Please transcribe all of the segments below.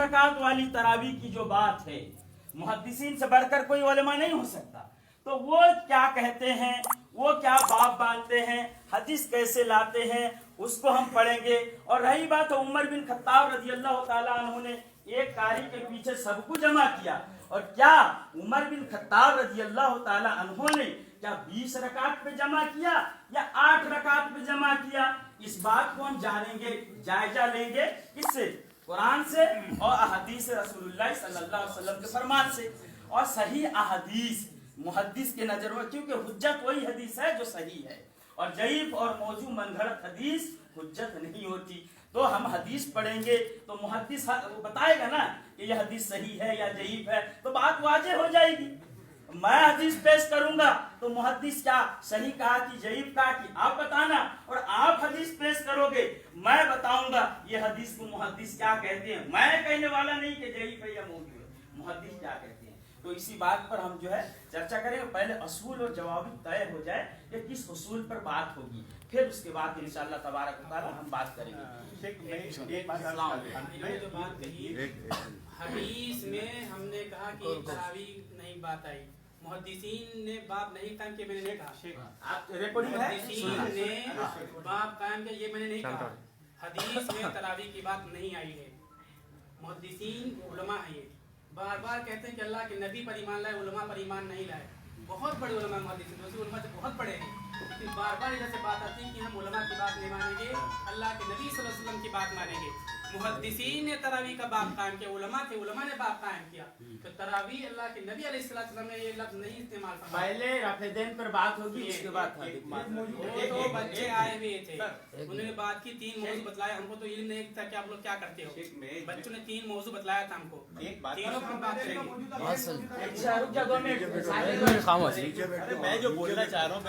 रकात वाली तरावी की जो बात है, मुहद्दिसीन से बढ़कर कोई उलमा नहीं हो सकता, तो वो क्या कहते हैं, वो क्या बाब बांधते हैं, हदीस कैसे लाते हैं, उसको हम पढ़ेंगे। और रही बात उमर बिन खत्ताब रजी अल्लाह ताला अन्हु ने एक कारी के पीछे सबको जमा किया, और क्या उमर बिन खत्ताब रजी अल्लाह ताला अन्हु ने क्या 20 रकात पे जमा किया या 8 रकात पे जमा किया, इस बात को हम जानेंगे, जायजा लेंगे। किससे? कुरान से और अहदीस रसूलुल्लाह सल्लल्लाहु अलैहि वसल्लम के फरमान से। और सही अहदीस मुहद्दिस के नजर में, क्योंकि हुज्जत वही हदीस है जो सही है, और जईफ और मौजू मनगढ़ंत हदीस हुज्जत नहीं होती। तो हम हदीस पढ़ेंगे तो मुहद्दिस बताएगा ना कि यह हदीस सही है या जईफ है, तो बात वाजे हो जाएगी। मैं हदीस पेश करूंगा तो मुहद्दिस क्या सही कहा कि जईफ कहा कि आप बताना, और आप हदीस पेश करोगे, मैं बताऊंगा ये हदीस को मुहद्दिस क्या कहते हैं। मैं कहने वाला नहीं कि जईफ है या मौजू है, मुहद्दिस क्या कहते हैं। तो इसी बात पर हम जो है चर्चा करेंगे। पहले असूल और जवाब तय हो जाए कि किस उसूल पर बात होगी, फिर उसके बाद इंशाअल्लाह तबारक व तआला हम बात करेंगे। हदीस में हमने कहा कि तरावी नहीं बात आई, मुहद्दिसीन ने बाप नहीं कायम किया, मैंने नहीं कहा। मुहद्दिसीन ने बाप कायम किया, ये मैंने नहीं कहा। हदीस में तरावी की बात नहीं आई है। मुहद्दिसीन उलमा है, ये बार बार कहते हैं कि अल्लाह के नबी पर ईमान लाए, उलमा पर ईमान नहीं लाए। बहुत बड़े उलमा मुहद्दिसीन, वैसे उलमा से बहुत बड़े हैं, लेकिन बार बार इधर से बात आती है कि हम उलमा की बात नहीं मानेंगे, अल्लाह के नबी सल्लल्लाहु अलैहि वसल्लम की बात मानेंगे। मुहद्दिसीन ने तरावी का बाब कायम किया, उलमा थे, उलमा ने बाब कायम किया। तो तरावी अल्लाह के नबी अलैहिस्सलाम ने ये लफ्ज नहीं इस्तेमाल किया। पहले रफ़ेदैन पर बात होगी, उसके बाद तो बच्चे आए हुए थे, उन्होंने बात की, 3 मौजू बतलाया। हमको तो इल्म नहीं था कि आप लोग क्या करते हो। बच्चों ने 3 मौजू बतलाया था हमको, तीनों पर बात करेंगे। अच्छा रुक जा 2 मिनट। मैं जो बोलना चाह रहा हूँ,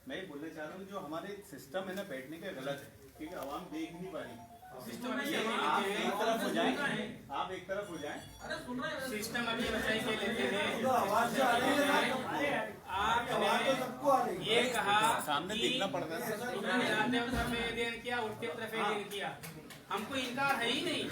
मैं ये बोलना चाह रहा हूँ, जो हमारे सिस्टम है ना बैठने का गलत है, क्योंकि आवाम देख नहीं पा रही। सिस्टम आप एक तरफ हो जाए, आप एक तरफ हो जाए। सिस्टम अभी सही से लेते हैं। आपने ये कहा सामने देखना पड़ता है, किया, उठते तरफ किया, हमको इनकार है ही नहीं,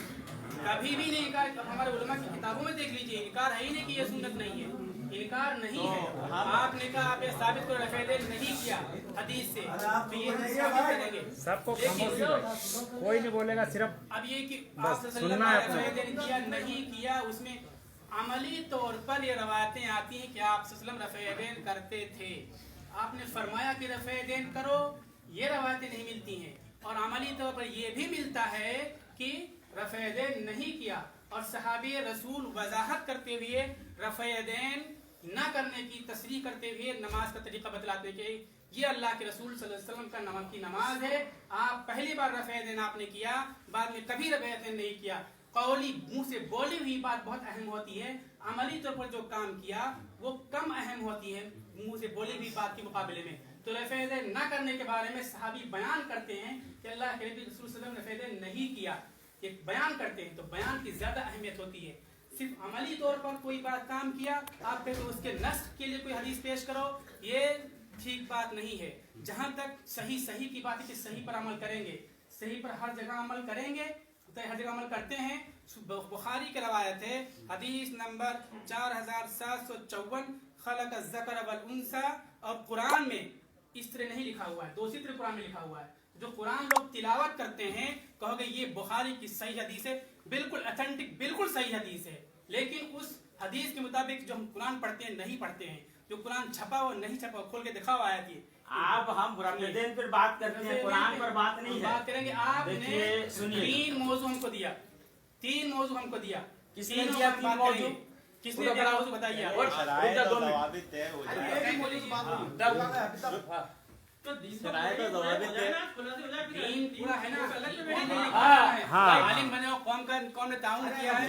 कभी भी नहीं इनकार। हमारे उलमा की किताबों में देख लीजिए, इनकार है ही नहीं कि ये सुन्नत नहीं है, इनकार नहीं है। आपने कहा आप ये साबित को रफ़ेदैन नहीं किया हदीस से, तो ये हम साबित करेंगे। सबको कोई नहीं बोलेगा, सिर्फ अब ये कि आप रफ़ेदैन किया नहीं किया, उसमें अमली तौर पर ये रवायतें आती हैं कि आप सल्लल्लाहु अलैहि वसल्लम रफ़ेदैन करते थे, आपने फरमाया कि रफ़ेदैन करो, ये रवायतें नहीं मिलती हैं। और अमली तौर पर ये भी मिलता है कि रफ़ेदैन नहीं किया, और सहाबी रसूल वजाहत करते हुए रफ़ेदैन न करने की तस्रीह करते हुए नमाज का तरीका बतलाते कि ये अल्लाह के रसूल सल्लल्लाहु अलैहि वसल्लम का नमाज की नमाज है, आप पहली बार रफ़ेदैन आपने किया, बाद में कभी रफ़ेदैन नहीं किया। कौली मुंह से बोली हुई बात बहुत अहम होती है, अमली तौर पर जो काम किया वो कम अहम होती है मुंह से बोली हुई बात के मुकाबले में। तो रफ़ेदैन न करने के बारे में सहाबी बयान करते हैं कि अल्लाह के नबी रसूल सल्लल्लाहु अलैहि वसल्लम ने रफ़ेदैन नहीं किया, ये बयान करते हैं। तो बयान की ज्यादा अहमियत होती है। सिर्फ अमली तौर पर कोई बात काम किया, आप कहते उसके नस्ख के लिए कोई हदीस पेश करो, ये ठीक बात नहीं है। जहां तक सही की बात है कि सही पर अमल करेंगे, सही पर हर जगह अमल करेंगे, तो हर जगह अमल करते हैं। बुखारी की रवायत है, हदीस नंबर 4754, खलक ज़कर वल उन्सा, और कुरान में इस तरह नहीं लिखा हुआ है, दूसरी तरह कुरान में लिखा हुआ है। जो कुरान लोग तिलावत करते हैं, कहोगे ये बुखारी की सही हदीस है, बिल्कुल ऑथेंटिक, बिल्कुल सही हदीस है, लेकिन उस हदीस के मुताबिक जो हम कुरान पढ़ते हैं नहीं पढ़ते हैं। जो कुरान छपा हो नहीं छपा, खोल के दिखाओ आयत ये। आप हम रफ़ेदैन पर बात करते हैं, कुरान पर बात नहीं है। बात करेंगे। आपने सुनिए, 3 मौजू हमको दिया, 3 मौजू हमको दिया, किसने दिया 3 मौजू? किसने दिया मौजू बताइए। तो दीन पूरा है ना, आलिम बने हो, कौम ने ताउन किया है।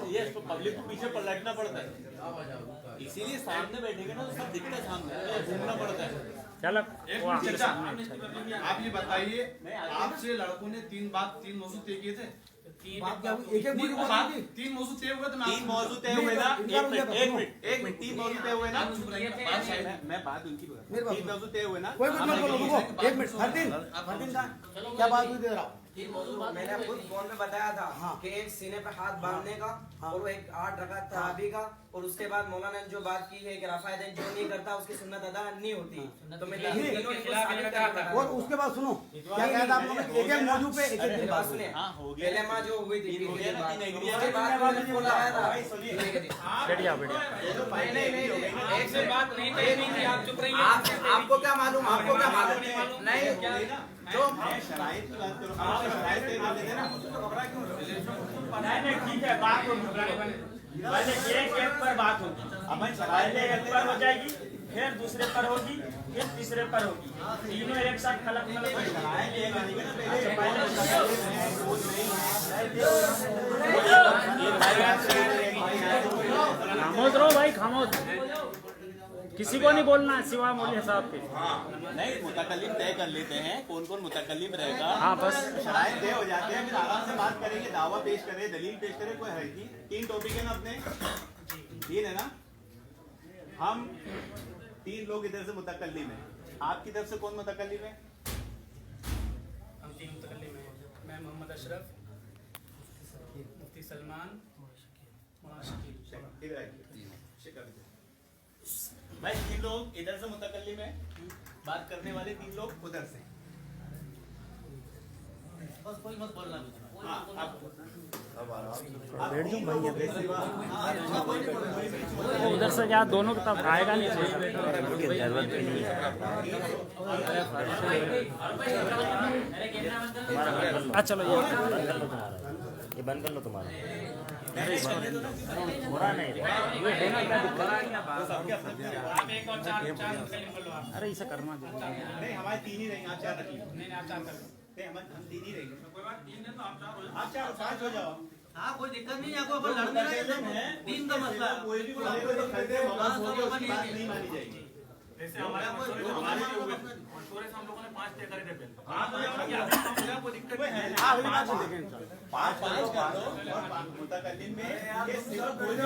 ये पब्लिक को पीछे पलटना पड़ता है, इसीलिए सामने बैठेंगे ना तो सब दिखता है, सामने घूमना पड़ता है। चलो आप ये बताइए, आपसे लड़कों ने 3 मौजू तय किए थे, बात क्या हुई? एक मौजू बोलेंगे। तीन मौजू तय हुए तो तीन मौजू तय हुए ना। एक मिनट 3 मौजू तय हुए ना। मैं बात उनकी बोल रहा हूं। 3 मौजू तय हुए ना। कोई मत बोलो, रुको 1 मिनट। हरदीन साहब क्या बात हुई? दे रहा हूँ मैंने आपको फोन में बताया था कि एक सीने पे हाथ बांधने का और एक 8 रकात तरावी का, और उसके बाद मौलाना ने जो बात की है कि रफ़ायदैन जो नहीं करता उसकी सुन्नत अदा नहीं होती, तो मैं तीनों इनको साबित कर रहा था। और उसके बाद सुनो क्या कहा था आप लोगों ने? एक मौजू पे एक मेरी बात सुनिए। पहले माँ जो हुई थी उसके बाद मैंने फोन लगाया था। बैठ जाओ बैठ जाओ। एक से बात नहीं तय नहीं थी, आप चुप रहिए। आपको क्या मालूम? आपको क्या मालूम? नहीं जो शराइत की बात करो, शराइत तय कर देते ना। नहीं ठीक है, बात होगी। पहले एक पर बात होगी। पहले एक पर हो जाएगी, फिर दूसरे पर होगी, फिर तीसरे पर होगी। तीनों एक साथ खलक खामोश रहो भाई, खामोश। किसी को नहीं बोलना सिवा मौलवी साहब के। नहीं, मुतकल्लिम तय कर लेते हैं कौन कौन मुतकल्लिम रहेगा। हाँ बस शराइत तय हो जाते हैं, फिर आराम से बात करेंगे, दावा पेश करें, दलील पेश करें, कोई हर्ज नहीं। 3 टॉपिक है ना अपने, 3 है ना। हम 3 लोग इधर से मुतकल्लिम हैं। आपकी तरफ से कौन मुतकल्लिम है? हम 3 मुतकल्लिम हैं। मैं मोहम्मद अशरफ, मुफ्ती सलमान, मौलाना शकील। इधर आइए। भाई 3 लोग इधर से मुतकल्लिम है, बात करने वाले 3 लोग उधर से। बस कोई मत बोलना। हाँ, आप बैठ जाओ भाई। उधर से क्या दोनों की तरफ आएगा नहीं। अच्छा चलो ये बंद कर लो तुम्हारा। बुरा नहीं आप एक और 4 मुतकल्लिम बोलो आप। अरे इसे करना जो नहीं, हमारे 3 ही रहेंगे, आप 4 रखिए। नहीं आप 4 कर लो। नहीं, हम 3 ही रहेंगे। कोई बात 3 है तो आप 4 5 हो जाओ। हाँ कोई दिक्कत नहीं है, आपको अपन लड़ने लगे तो 3 का मसला है। कोई भी बोलेगा तो खरीदे मवाज होगी, उसकी बात नहीं मानी जाएगी। जैसे हमारे मशवरे से हम लोगों ने 5 तय करे थे पहले। हाँ तो कोई दिक्कत नहीं है। 5 मुतकल्लिम में ये सिर्फ कोई भी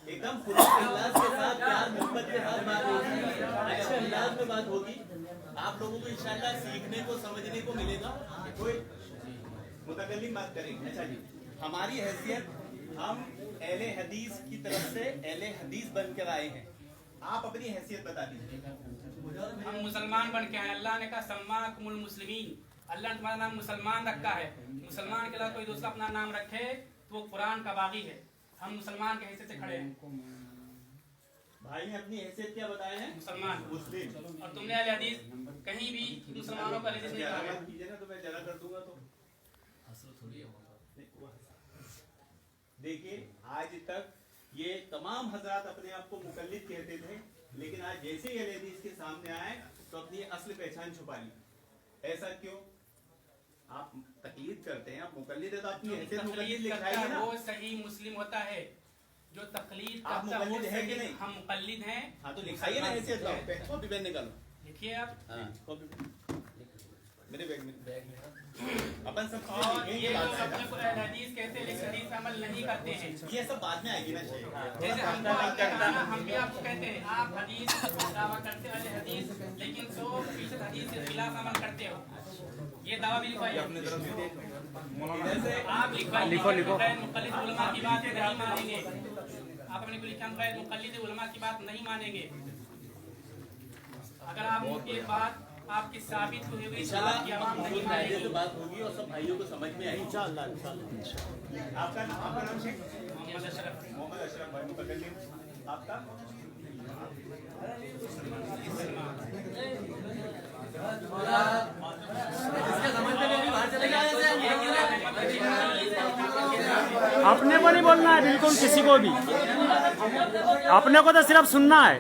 एकदम पूरे इखलास के साथ, प्यार मोहब्बत के साथ बात होगी, अच्छे अंदाज में बात होगी। आप लोगों को इंशाल्लाह सीखने को, समझने को मिलेगा। कोई मुतकल्लिम बात करेंगे। अच्छा जी, हमारी हैसियत, हम अहले हदीस की तरफ से अहले हदीस बनकर आए हैं। आप अपनी हैसियत बता दीजिए। हम मुसलमान बन के आए। अल्लाह ने कहा सम्माकुमुल मुस्लिमीन, अल्लाह ने तुम्हारा नाम मुसलमान रखा है। मुसलमान के अलावा कोई दूसरा अपना नाम रखे तो वो कुरान का बागी है। हम मुसलमान के हिस्से से खड़े हैं। भाई ने अपनी हैसियत क्या बताए हैं? मुसलमान। मुस्लिम। और तुमने अहले हदीस कहीं भी मुसलमानों का हदीस नहीं कहा है। कीजिए ना तो मैं जरा कर दूंगा। तो देखिए, आज तक ये तमाम हजरात अपने आप को मुकल्लिद कहते थे, लेकिन आज जैसे ही अहले हदीस के सामने आए तो अपनी असली पहचान छुपा ली। ऐसा क्यों? आप तकलीद करते हैं, आप मुकल्लिद है तो आपकी हैसियत मुकल्लिद लिखाएंगे ना। वो सही मुस्लिम होता है जो तकलीद आप करता है। वो मुकल्लिद है कि सही- नहीं? हम मुकल्लिद हैं। हाँ तो लिखाइए ना हैसियत। कॉपी पेन निकालो। लिखिए आप। हाँ, कॉपी मेरे बैग में। अपन सब और ये लोग अपने को अहले हदीस कहते हैं, लेकिन हदीस पे अमल नहीं करते हैं। ये सब बाद में आएगी ना शेख। जैसे हमको आप कहते हैं ना, हम भी आपको कहते हैं आप हदीस का दावा करते हो, अहले हदीस, लेकिन 100% हदीस के खिलाफ अमल करते हो। ये दावा भी लिखवाइए। आप लिखवाइए। लिखो, लिखो। गैर मुक़ल्लिद उलमा की बात नहीं मानेंगे। आप अपने को लिखा गैर मुक़ल्लिद उलमा की बात नहीं मानेंगे। अगर आप ये बात आपकी साबित हुई हुई इंशाल्लाह की आवाम नहीं कायदे मानेगी। से बात होगी और सब भाइयों को समझ में आएगी। इंशाल्लाह। आपका नाम शेख? मोहम्मद अशरफ। मोहम्मद अशरफ भाई मुतकल्लिम। आपका? अपने को नहीं बोलना है बिल्कुल, किसी को भी। अपने को तो सिर्फ सुनना है।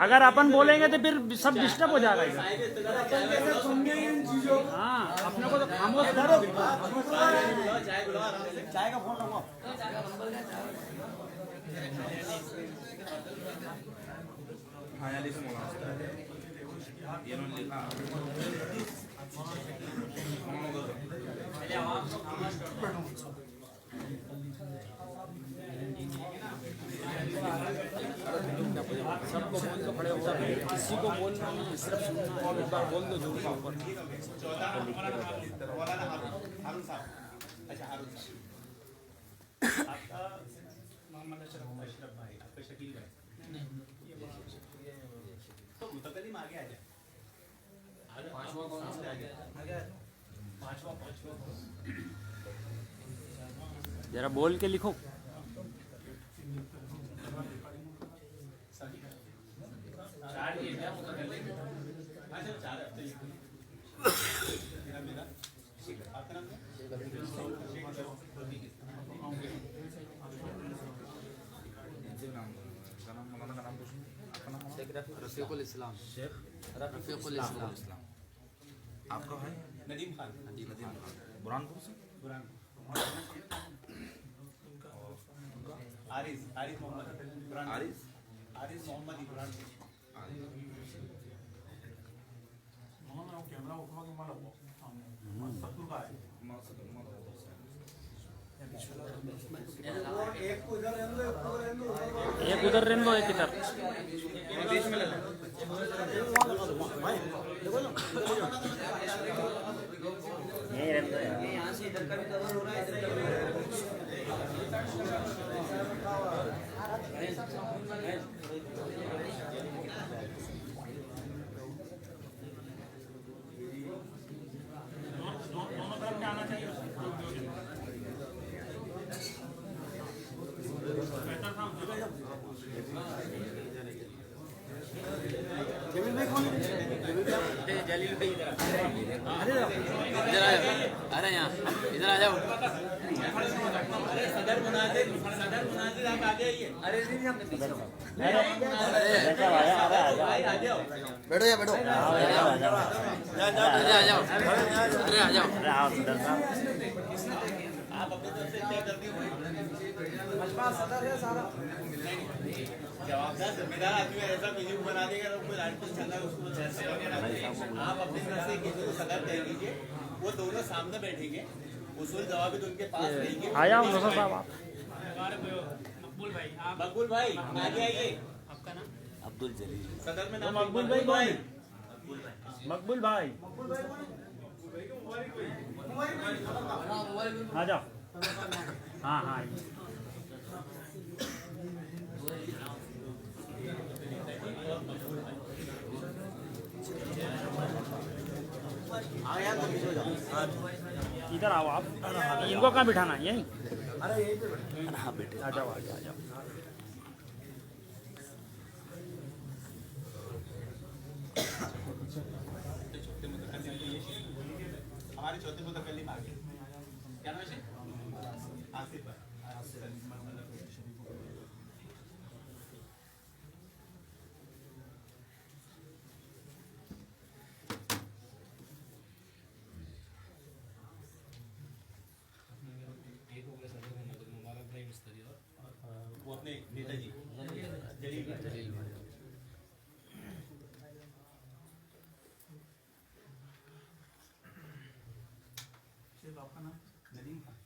अगर अपन बोलेंगे तो फिर सब डिस्टर्ब हो जाएगा इधर। हाँ, अपने को तो खामोश करो। चाय का फोन रखो। सबको बोल दो, खड़े हो जाओ, किसी को बोलना नहीं, सिर्फ सुनना है। एक बार बोल दो जोर से ऊपर। चौथा मौलाना हारून साहब। अच्छा हारून साहब, आपका मोहम्मद अशरफ भाई, आपका शकील भाई, तो मुतकल्लिम आगे आ जाए। जरा बोल के लिखो। रफीकुल इस्लाम, शेख रफीकुल इस्लाम। आपका भाई नदीम खान, बुरहानपुर से। आरिस मोहम्मद, आरिस मोहम्मद इब्राहिम। एक उधर रहने दो, एक इधर। ये यहाँ से इधर का भी कवर हो रहा है, इधर का भी दोनों तरफ से आना चाहिए। जलील भाई इधर आ जाओ, अरे यहाँ इधर आ जाओ। सदर मुनाजिर आप आगे आइए। अरे बैठो या बैठो। आ जाओ, अरे आ जाओ। आप अपनी तरफ से क्या करते हो? जवाबदार जिम्मेदार आदमी ऐसा वीडियो बना देगा तो कोई राजपूत चला उसको जैसे आप अपनी तरफ से किसी को सदर दे दीजिए, वो दोनों सामने बैठेंगे, उसूल जवाब तो उनके पास रहेंगे। आया हूँ दोस्तों साहब आप। मकबूल भाई, आप मकबूल भाई आगे आइए। आपका नाम? अब्दुल जलील। सदर में तो नाम मकबूल भाई कौन? मकबूल भाई आ जाओ। हाँ हाँ इधर आओ आप। इनको कहाँ बिठाना है? यहीं? अरे यहीं पे बैठो। हाँ बेटे आ जाओ, आ जाओ, आ जाओ। हमारे चौथे मुतकल्लिम आ गए। क्या नाम है? आसिफ भाई। वो अपने नेताजी जलील भाई। आपका नाम? नदीम खान।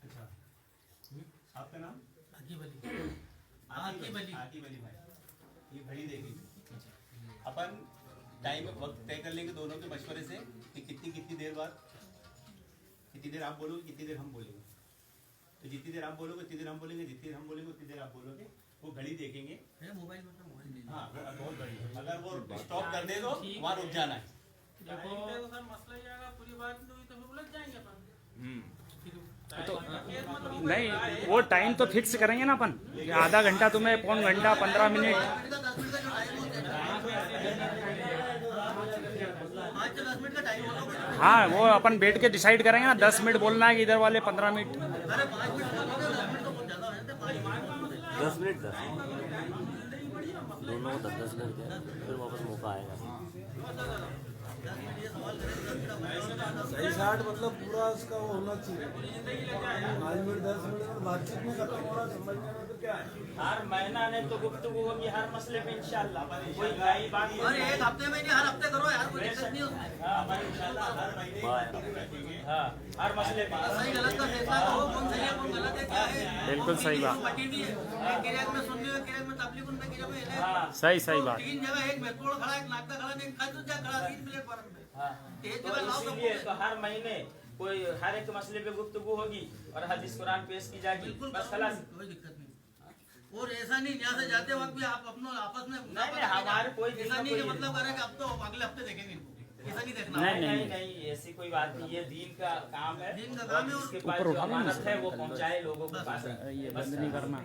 अच्छा, आपका नाम? आकिब अली। आकिब अली भाई। ये घड़ी देगी। अपन टाइम वक्त तय कर लेंगे दोनों के मशवरे से कि कितनी देर बाद, कितनी देर आप बोलोगे, कितनी देर हम बोलेंगे। तो जितनी देर आप बोलोगे उतनी देर हम बोलेंगे, जितनी देर हम बोलेंगे उतनी देर आप बोलोगे। वो घड़ी देखेंगे। मोबाइल में हाँ बहुत बढ़िया। अगर वो स्टॉप कर दे तो वहाँ रुक जाना है। देखो सर, मसला ये आएगा, पूरी बात नहीं हुई तो फिर उलझ जाएंगे अपन। नहीं, वो टाइम तो फिक्स करेंगे ना अपन। आधा घंटा तुम्हें, पौन घंटा, 15 मिनट। हाँ, वो अपन बैठ के डिसाइड करेंगे ना। 10 मिनट बोलना है कि इधर वाले 15 मिनट। 10 मिनट दोनों को 10-10 मिनट, फिर वापस मौका आएगा। सही शाट मतलब पूरा उसका वो होना चाहिए। 5 मिनट 10 मिनट में बातचीत में खत्म हो रहा, समझने में तो क्या है। हर महीना ने तो गुफ्तगू होगी हर मसले पे इंशाल्लाह। कोई नई बात अरे एक हफ्ते में नहीं, हर हफ्ते करो यार, कोई दिक्कत नहीं होती। हाँ हर मसले पे सही गलत का फैसला करो, कौन सही है कौन गलत है क्या है। बिल्कुल सही बात। मटी भी है, एक गिरैक में सुननी हो, गिरैक में तबलीग उनमें गिरैक में हाँ सही बात। 3 जगह, एक मेट्रोल खड़ा, एक नागदा खड़ा, एक खाजू जा खड़ा, 3 प्लेटफार्म पे। हाँ एक तो जगह लाओ इसीलिए तो हर महीने कोई हर एक मसले पे गुफ्तगू होगी और हदीस कुरान पेश की जाएगी। बिल्कुल बस खलास। कोई दिक्कत नहीं। और ऐसा नहीं यहाँ से जाते वक्त भी आप अपनों आपस में नहीं, हमारे कोई ऐसा नहीं कि कोई- मतलब करें कि अब तो अगले हफ्ते देखेंगे इनको, ऐसा नहीं देखना। नहीं, नहीं नहीं ऐसी कोई बात नहीं, ये दीन का काम है। दीन का काम है और इसके पास ऊपर जो उठा लो ना अमानत इसे। है वो पहुंचाए लोगों के पास। ये बंद नहीं करना,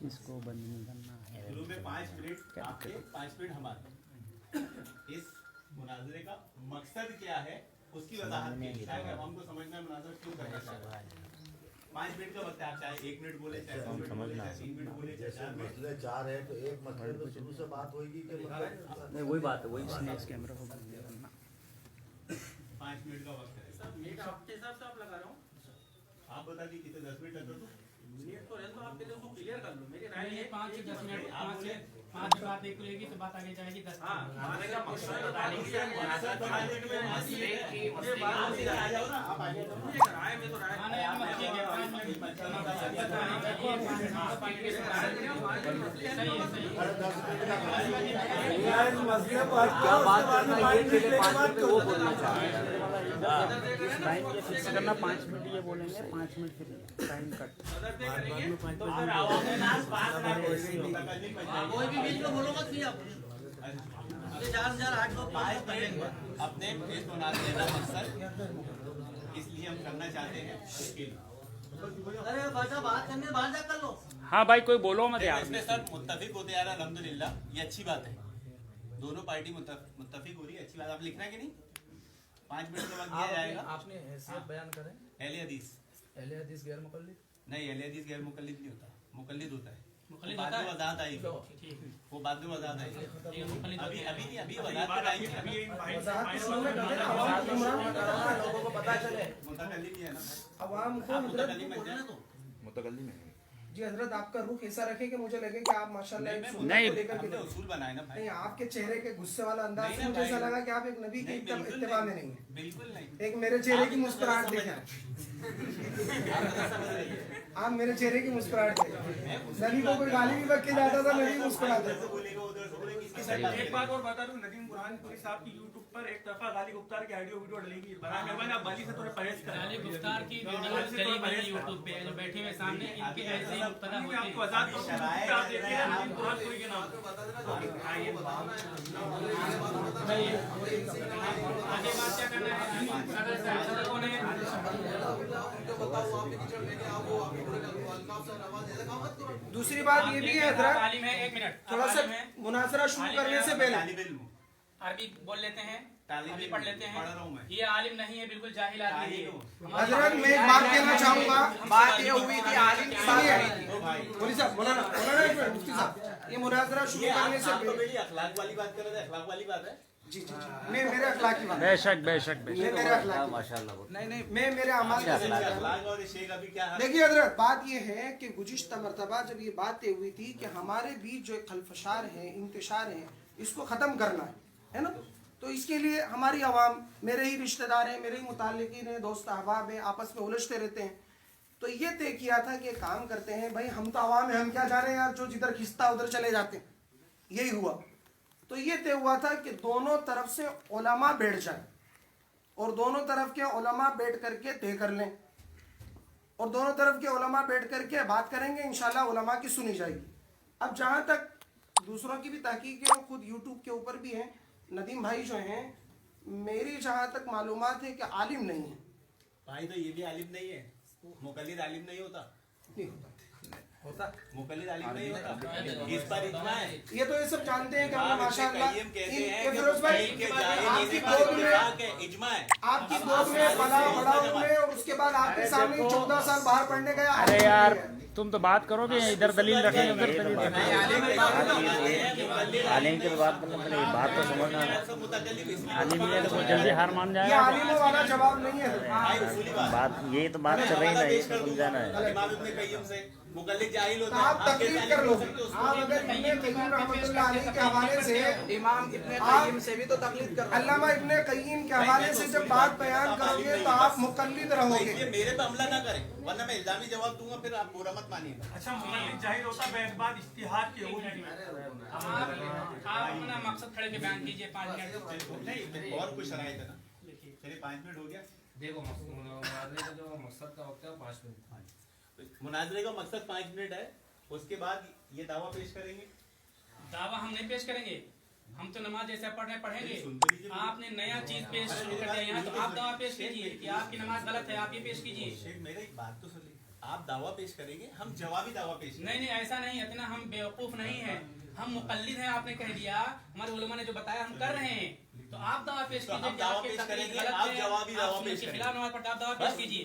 इसको बंद नहीं करना है। शुरू में 5 मिनट आपके 5 मिनट हमारे। इस मुनाजरे का मकसद क्या है उसकी वजाहत के लिए, ताकि हमको समझना है मुनाजरा क्यों करना चाहते हैं। 5 मिनट का वक्त है, आप चाहे 1 मिनट बोले, चाहे 2 मिनट बोले, चाहे 3 मिनट बोले, चाहे 4 मिनट। मसले 4 है तो एक मसले तो शुरू से बात होगी कि मतलब नहीं वही बात है, वही कैमरा को बंद नहीं करना। 5 मिनट का वक्त है। मिनट आपके हिसाब से आप लगा रहा हूँ, आप बता दीजिए कितने 10 मिनट लग रहे मिनट तो है तो आप पहले उसको क्लियर कर लो। मेरी राय है 5 से 10 मिनट, आप 5 से बोले। 5 बात एक लेगी तो बात आगे जाएगी 10। हाँ हमारे का मकसद बताने के लिए मुनाज़रा तो है। मसले की मसले आप आ जाओ ना, आप आ जाओ। राय में तो राय ठीक है 5 मिनट मसले बात क्या बात करना, ये पहले 5 मिनट वो बोलना टाइम ये फिक्स करना 5 मिनट ये बोलेंगे, 5 मिनट फिर टाइम कट। तो फिर आवाम नाज बात ना करें। कोई भी बीच में बोलो मत नहीं आप, ये 4 8 लोग 5 करेंगे। अपने इस मुनाजरे का मकसद इसलिए हम करना चाहते हैं कि अरे भाषा बात करने बाहर जा कर लो। हाँ भाई कोई बोलो मत यार। इसमें सब मुत्तफिक होते आ रहा है, अल्हम्दुलिल्लाह, ये अच्छी बात है। दोनों पार्टी मुत्तफिक हो रही है, अच्छी बात। आप लिखना है कि नहीं? 5 मिनट का वक्त दिया जाएगा। आपने हैसियत बयान करें। अहले हदीस अहले हदीस गैर मुकल्लिद नहीं, अहले हदीस गैर मुकल्लिद नहीं होता, मुकल्लिद होता है। मुकल्लिद बाद होता में है? वजाहत आएगी, वो बाद में वजाहत आएगी। अभी अभी नहीं, अभी वजाहत पर आएगी। लोगों को पता चले। मुतकल्लिम ही है ना, आवाम को आप मुतकल्लिम बन जाए। जी हजरत आपका रुख ऐसा रखे कि मुझे लगे कि आप माशाल्लाह एक सुन्नत नहीं, को लेकर के हमने उसूल बनाए ना भाई। नहीं, आपके चेहरे के गुस्से वाला अंदाज नहीं से ना मुझे ऐसा भाई। लगा कि आप एक नबी के नहीं, बिल्कुल इत्तिबा में नहीं है। बिल्कुल नहीं। एक मेरे चेहरे की मुस्कुराहट देखें, आप मेरे चेहरे की मुस्कुराहट देखें। नबी को कोई गाली भी बक के जाता था, नबी मुस्कुराते थे। बोलेगा उधर से बोलेगा, किसकी सही बात एक है? बात और बता दूं, नदीम कुरानपुरी साहब की यूट्यूब पर एक तरफा गाली गुफ्तार की ऑडियो वीडियो डलेगी। बड़ा मेहरबानी आप गाली से थोड़े परहेज करें। गाली गुफ्तार की वीडियो चली गई यूट्यूब पे, जो बैठे हुए सामने इनकी ऐसे ही मुब्तला मैं आपको होती आजाद करूं, आप देखिए नदीम कुरानपुरी के नाम पर। आगे बात क्या करना है? अगर सड़कों ने दूसरी बात ये भी है हजरत, तालीम है, 1 मिनट थोड़ा सा तालीम है, मुनाजरा शुरू करने से पहले तालिब इल्म, अरबी बोल लेते हैं, तालीम अरबी इल्म, पढ़ लेते हैं। पढ़ रहा हूं मैं। ये आलिम नहीं है, बिल्कुल जाहिल आदमी है। हजरत मैं एक बात कहना चाहूंगा। बात ये हुई थी आलिम की बात सुनिए, नहीं थी। मौलवी साहब, मौलाना मौलाना एक मिनट, मुफ्ती साहब, ये मुनाजरा शुरू करने से आप तो पहले मेरी अखलाक वाली बात कर रहे थे, अखलाक वाली बात है। जी जी जी, मैं मेरे अखलाक की बात, बेशक बेशक मैं बेशक। मेरे अखलाक की, नहीं नहीं, मैं मेरे अमाल की बात कर रहा हूं। अखलाक और शेख अभी क्या है? देखिए हजरत, बात यह है कि गुज़िश्ता मरतबा जब ये बात तय हुई थी कि हमारे बीच जो खलफशार है, इंतशार है, इसको ख़त्म करना है ना, तो इसके लिए हमारी आवाम, मेरे ही रिश्तेदार हैं, मेरे ही मुताल्लिकीन हैं, दोस्त अहबाब हैं, आपस में उलझते रहते हैं। तो ये तय किया था कि काम करते हैं भाई, हम तो आवाम है, हम क्या जाने यार, जो जिधर खिंचता उधर चले जाते हैं। यही हुआ। तो ये तय हुआ था कि दोनों तरफ से उलमा बैठ जाए और दोनों तरफ के उलमा बैठ करके तय कर लें, और दोनों तरफ के उलमा बैठ करके बात करेंगे, इंशाल्लाह उलमा की सुनी जाएगी। अब जहाँ तक दूसरों की भी तहकीक है, खुद यूट्यूब के ऊपर भी है, नदीम भाई जो हैं, मेरी जहाँ तक मालूमात है कि आलिम नहीं है। भाई तो ये भी आलिम नहीं है, मुकल्लिद आलिम नहीं होता, नहीं होता, मुकल्लिद आलिम नहीं होता। इस पर इतना है, ये तो ये सब जानते हैं कि इमाम हमने इब्न माशाअल्लाह कय्यम कहते हैं ये कि फिरोज भाई, मुकल्लिद के जाहिल आपकी इसी पर गोद में इत्तिफाक है, इजमा है। आपकी गोद में पला बड़ा हुए और उसके बाद आपके सामने 14 साल बाहर पढ़ने गया। अरे यार तुम तो बात करोगे इधर दलील रखेंगे उधर दलील रखेंगे। आलिम की बात मतलब पहले बात तो समझना है। आलिम ये तो जल्दी हार मान ये जाएगा। आलिमों वाला जवाब नहीं है। बात यही तो बात चल रही है, इसको समझाना है। मुकल्लिद जाहिल तो होता है। आप तकलीफ कर लो। आप अगर इब्ने कय्यिम रहमतुल्लाह अलैह के हवाले से इमाम इब्ने कय्यिम से भी तो तकलीफ कर रहे अल्लामा इब्ने कय्यिम के हवाले से जब बात बयान करोगे तो आप मुकल्लिद रहोगे। इसलिए मेरे पे हमला ना करें, वरना मैं इल्जामी जवाब दूंगा, फिर आप बुरा मत मानिएगा। अच्छा मुकल्लिद जाहिर होता है बेअतबार इज्तिहाद के हुक्म में। आप अपना मकसद खड़े के बयान कीजिए 5 मिनट। नहीं और कुछ शराइत है ना। चलिए 5 मिनट हो गया। देखो मुनाजरे का जो मकसद का वक्त है 5 मिनट। मुनाजरे का मकसद 5 मिनट है। उसके बाद ये दावा पेश करेंगे। दावा हम नहीं पेश करेंगे, हम तो नमाज जैसे पढ़ रहे पढ़ेंगे। सुन तो लीजिए। आपने नया चीज पेश शुरू कर दिया यहाँ, तो आप दावा पेश कीजिए कि आपकी नमाज गलत है, आप ये पेश कीजिए। शेख मेरी एक बात तो सुन लीजिए। आप दावा पेश करेंगे, हम जवाबी दावा पेश करेंगे। नहीं ऐसा नहीं, इतना हम बेवकूफ नहीं है, हम मुकल्लिद हैं। आपने कह दिया, हमारे उलमा ने जो बताया हम कर रहे हैं, तो आप दावा पेश तो कीजिए हम कि दावा आपकी पेश तकलीफ करेंगे, गलत आप है, जवाबी आप दावा सुन्नत पेश के करेंगे। खिलाफ नमाज पढ़ते, आप दावा पेश कीजिए।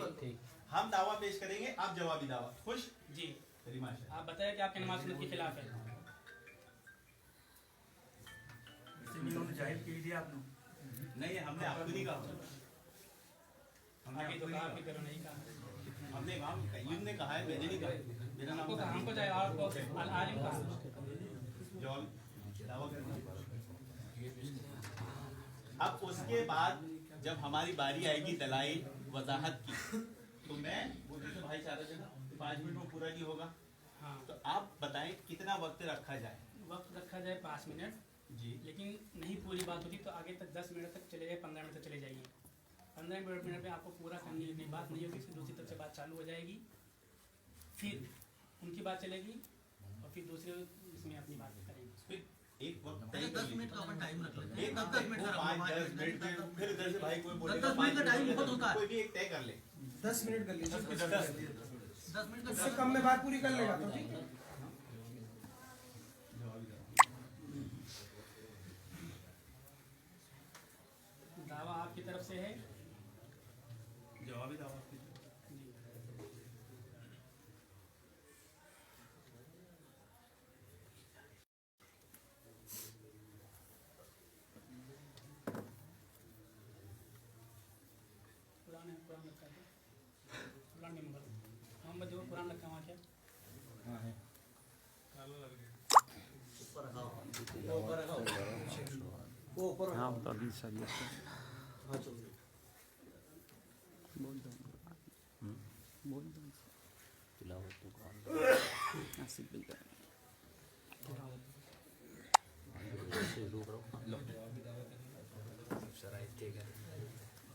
हम दावा पेश करेंगे, आप जवाबी दावा। खुश जी तेरी माशा। आप बताइए कि आपकी नमाज सुन्नत के खिलाफ है। इन्होंने जाहिर की दिया आपने। नहीं हमने आपको नहीं कहा। अभी तो कहा, आपकी तरह नहीं कहा। हमने इमाम कय्यूम ने कहा है, मैंने नहीं कहा। मेरा नाम हमको चाहे आपको आलिम कहा। जवाब दावा करना। अब उसके बाद जब हमारी बारी आएगी दलाइल वजाहत की, तो मैं बोलते थे भाई चारा देना 5 मिनट में पूरा नहीं होगा। हाँ तो आप बताएं कितना वक्त रखा जाए। वक्त रखा जाए 5 मिनट जी। लेकिन नहीं पूरी बात होती तो आगे तक 10 मिनट तक चले जाए, 15 मिनट तक चले जाइए। 15 मिनट में आपको पूरा करनी है, बात नहीं होगी, फिर दूसरी तरफ से बात चालू हो जाएगी, फिर उनकी बात चलेगी और फिर दूसरे इसमें अपनी बात करेंगे। फिर एक वक्त तय 10 मिनट का अपन टाइम रख लेते हैं। एक 10 मिनट का 5-10 मिनट में फिर इधर से भाई कोई बोलेगा 10 मिनट का टाइम बहुत होता है। कोई भी एक तय कर ले। 10 मिनट कर लीजिए। 10 मिनट का इससे कम में बात पूरी कर लेगा तो ठीक है। दावा आपकी तरफ से है। जवाबी दावा। कुरान रखा है, कुरान में मोहम्मद जो कुरान रखा वहाँ क्या हाँ बता दी सर बोल दो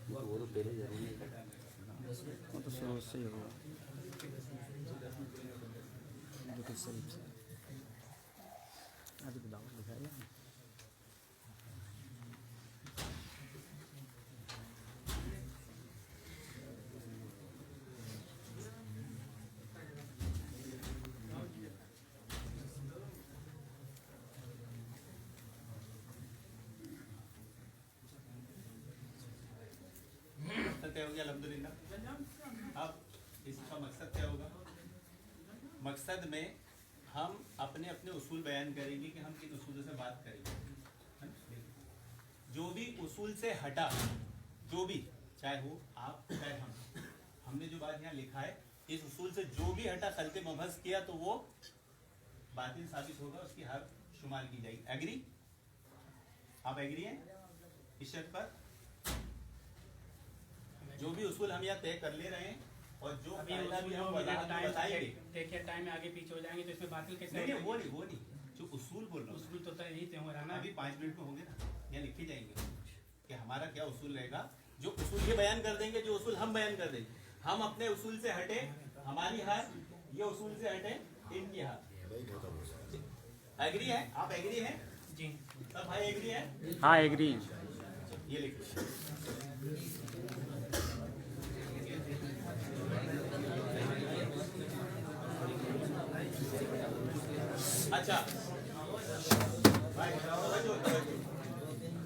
वो तो पहले जरूरी है। वो तो शुरू से ही होगा। वो तो सही से अभी तो दावत दिखाएगा। तय हो गया अल्हम्दुलिल्लाह। अब इसका मकसद क्या होगा? मकसद में हम अपने अपने उसूल बयान करेंगे कि हम किन उसूलों से बात करेंगे। जो भी उसूल से हटा, जो भी चाहे हो आप चाहे हमने जो बात यहाँ लिखा है, इस उसूल से जो भी हटा खल्क़े मुबहस किया तो वो बातिल साबित होगा, उसकी हर शुमार की जाएगी। एग्री? आप एग्री हैं इस शर्त पर? जो भी उसूल हम यहाँ तय कर ले रहे हैं और जो कायदा भी हम बताएंगे। देखिए टाइम में आगे पीछे हो जाएंगे तो इसमें बातिल कैसे? नहीं वो नहीं जो उसूल बोल रहा हूँ, उसूल तो तय नहीं तय हो रहा ना। अभी 5 मिनट में होंगे ना, यहाँ लिखे जाएंगे कि हमारा क्या उसूल रहेगा। जो उसूल ये बयान कर देंगे, जो उसूल हम बयान कर देंगे। हम अपने उसूल से हटे, हमारी हार, ये उसूल से हटे, इनकी हार। एग्री है? आप एग्री हैं? जी सब भाई एग्री है? हाँ एग्री। ये लिखो। अच्छा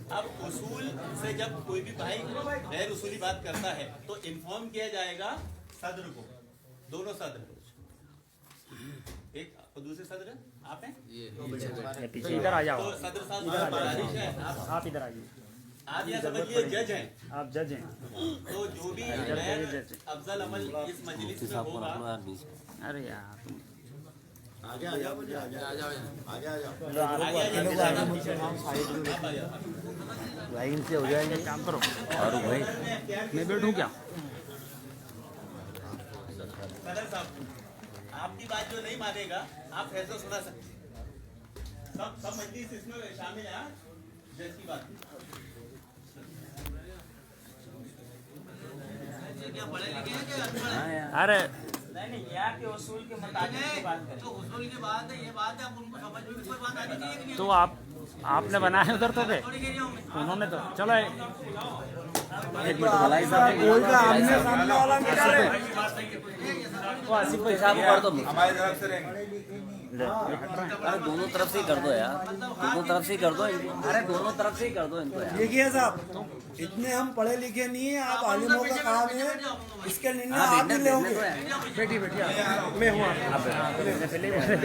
अब उसूल से जब कोई भी भाई गैर उसूली बात करता है तो इन्फॉर्म किया जाएगा सदर को, दोनों सदर एक और दूसरे सदर आप हैं ये पीछे इधर आ जाओ, तो सदर साहब इधर आ बारिश है जाओ, आप इधर आइए, आप यहाँ समझिए जज हैं, आप जज हैं। तो जो भी अफजल अमल इस मजलिस में होगा। अरे यार तुम लाइन से हो जाएंगे। काम करो, फारूक भाई मैं बैठूं क्या? सदर साहब आपकी बात जो नहीं मानेगा आप फैसला सुना सकते, सब मजलिस इसमें शामिल है। जज की बात क्या पढ़े लिखे हैं क्या? अरे नहीं यहाँ के उसूल के मुताबिक की बात करें। तो उसूल की बात है, ये बात है, अब उनको समझ में भी कोई बात आनी चाहिए कि नहीं? तो आपने बनाए उधर तो थे, थोड़ी कह रहा हूँ मैं। उन्होंने तो चलो एक मिनट भलाई साहब वो आसिफ भाई साहब कर दो, हमारी तरफ से रहेंगे। अरे दोनों तरफ से ही कर दो यार, दोनों तरफ से ही कर दो इनको, अरे दोनों तरफ से ही कर दो इनको यार। देखिए साहब, इतने हम पढ़े लिखे नहीं है, आप आलिमों का काम है, इसके निर्णय आप ही लोगे। बैठी मैं हूँ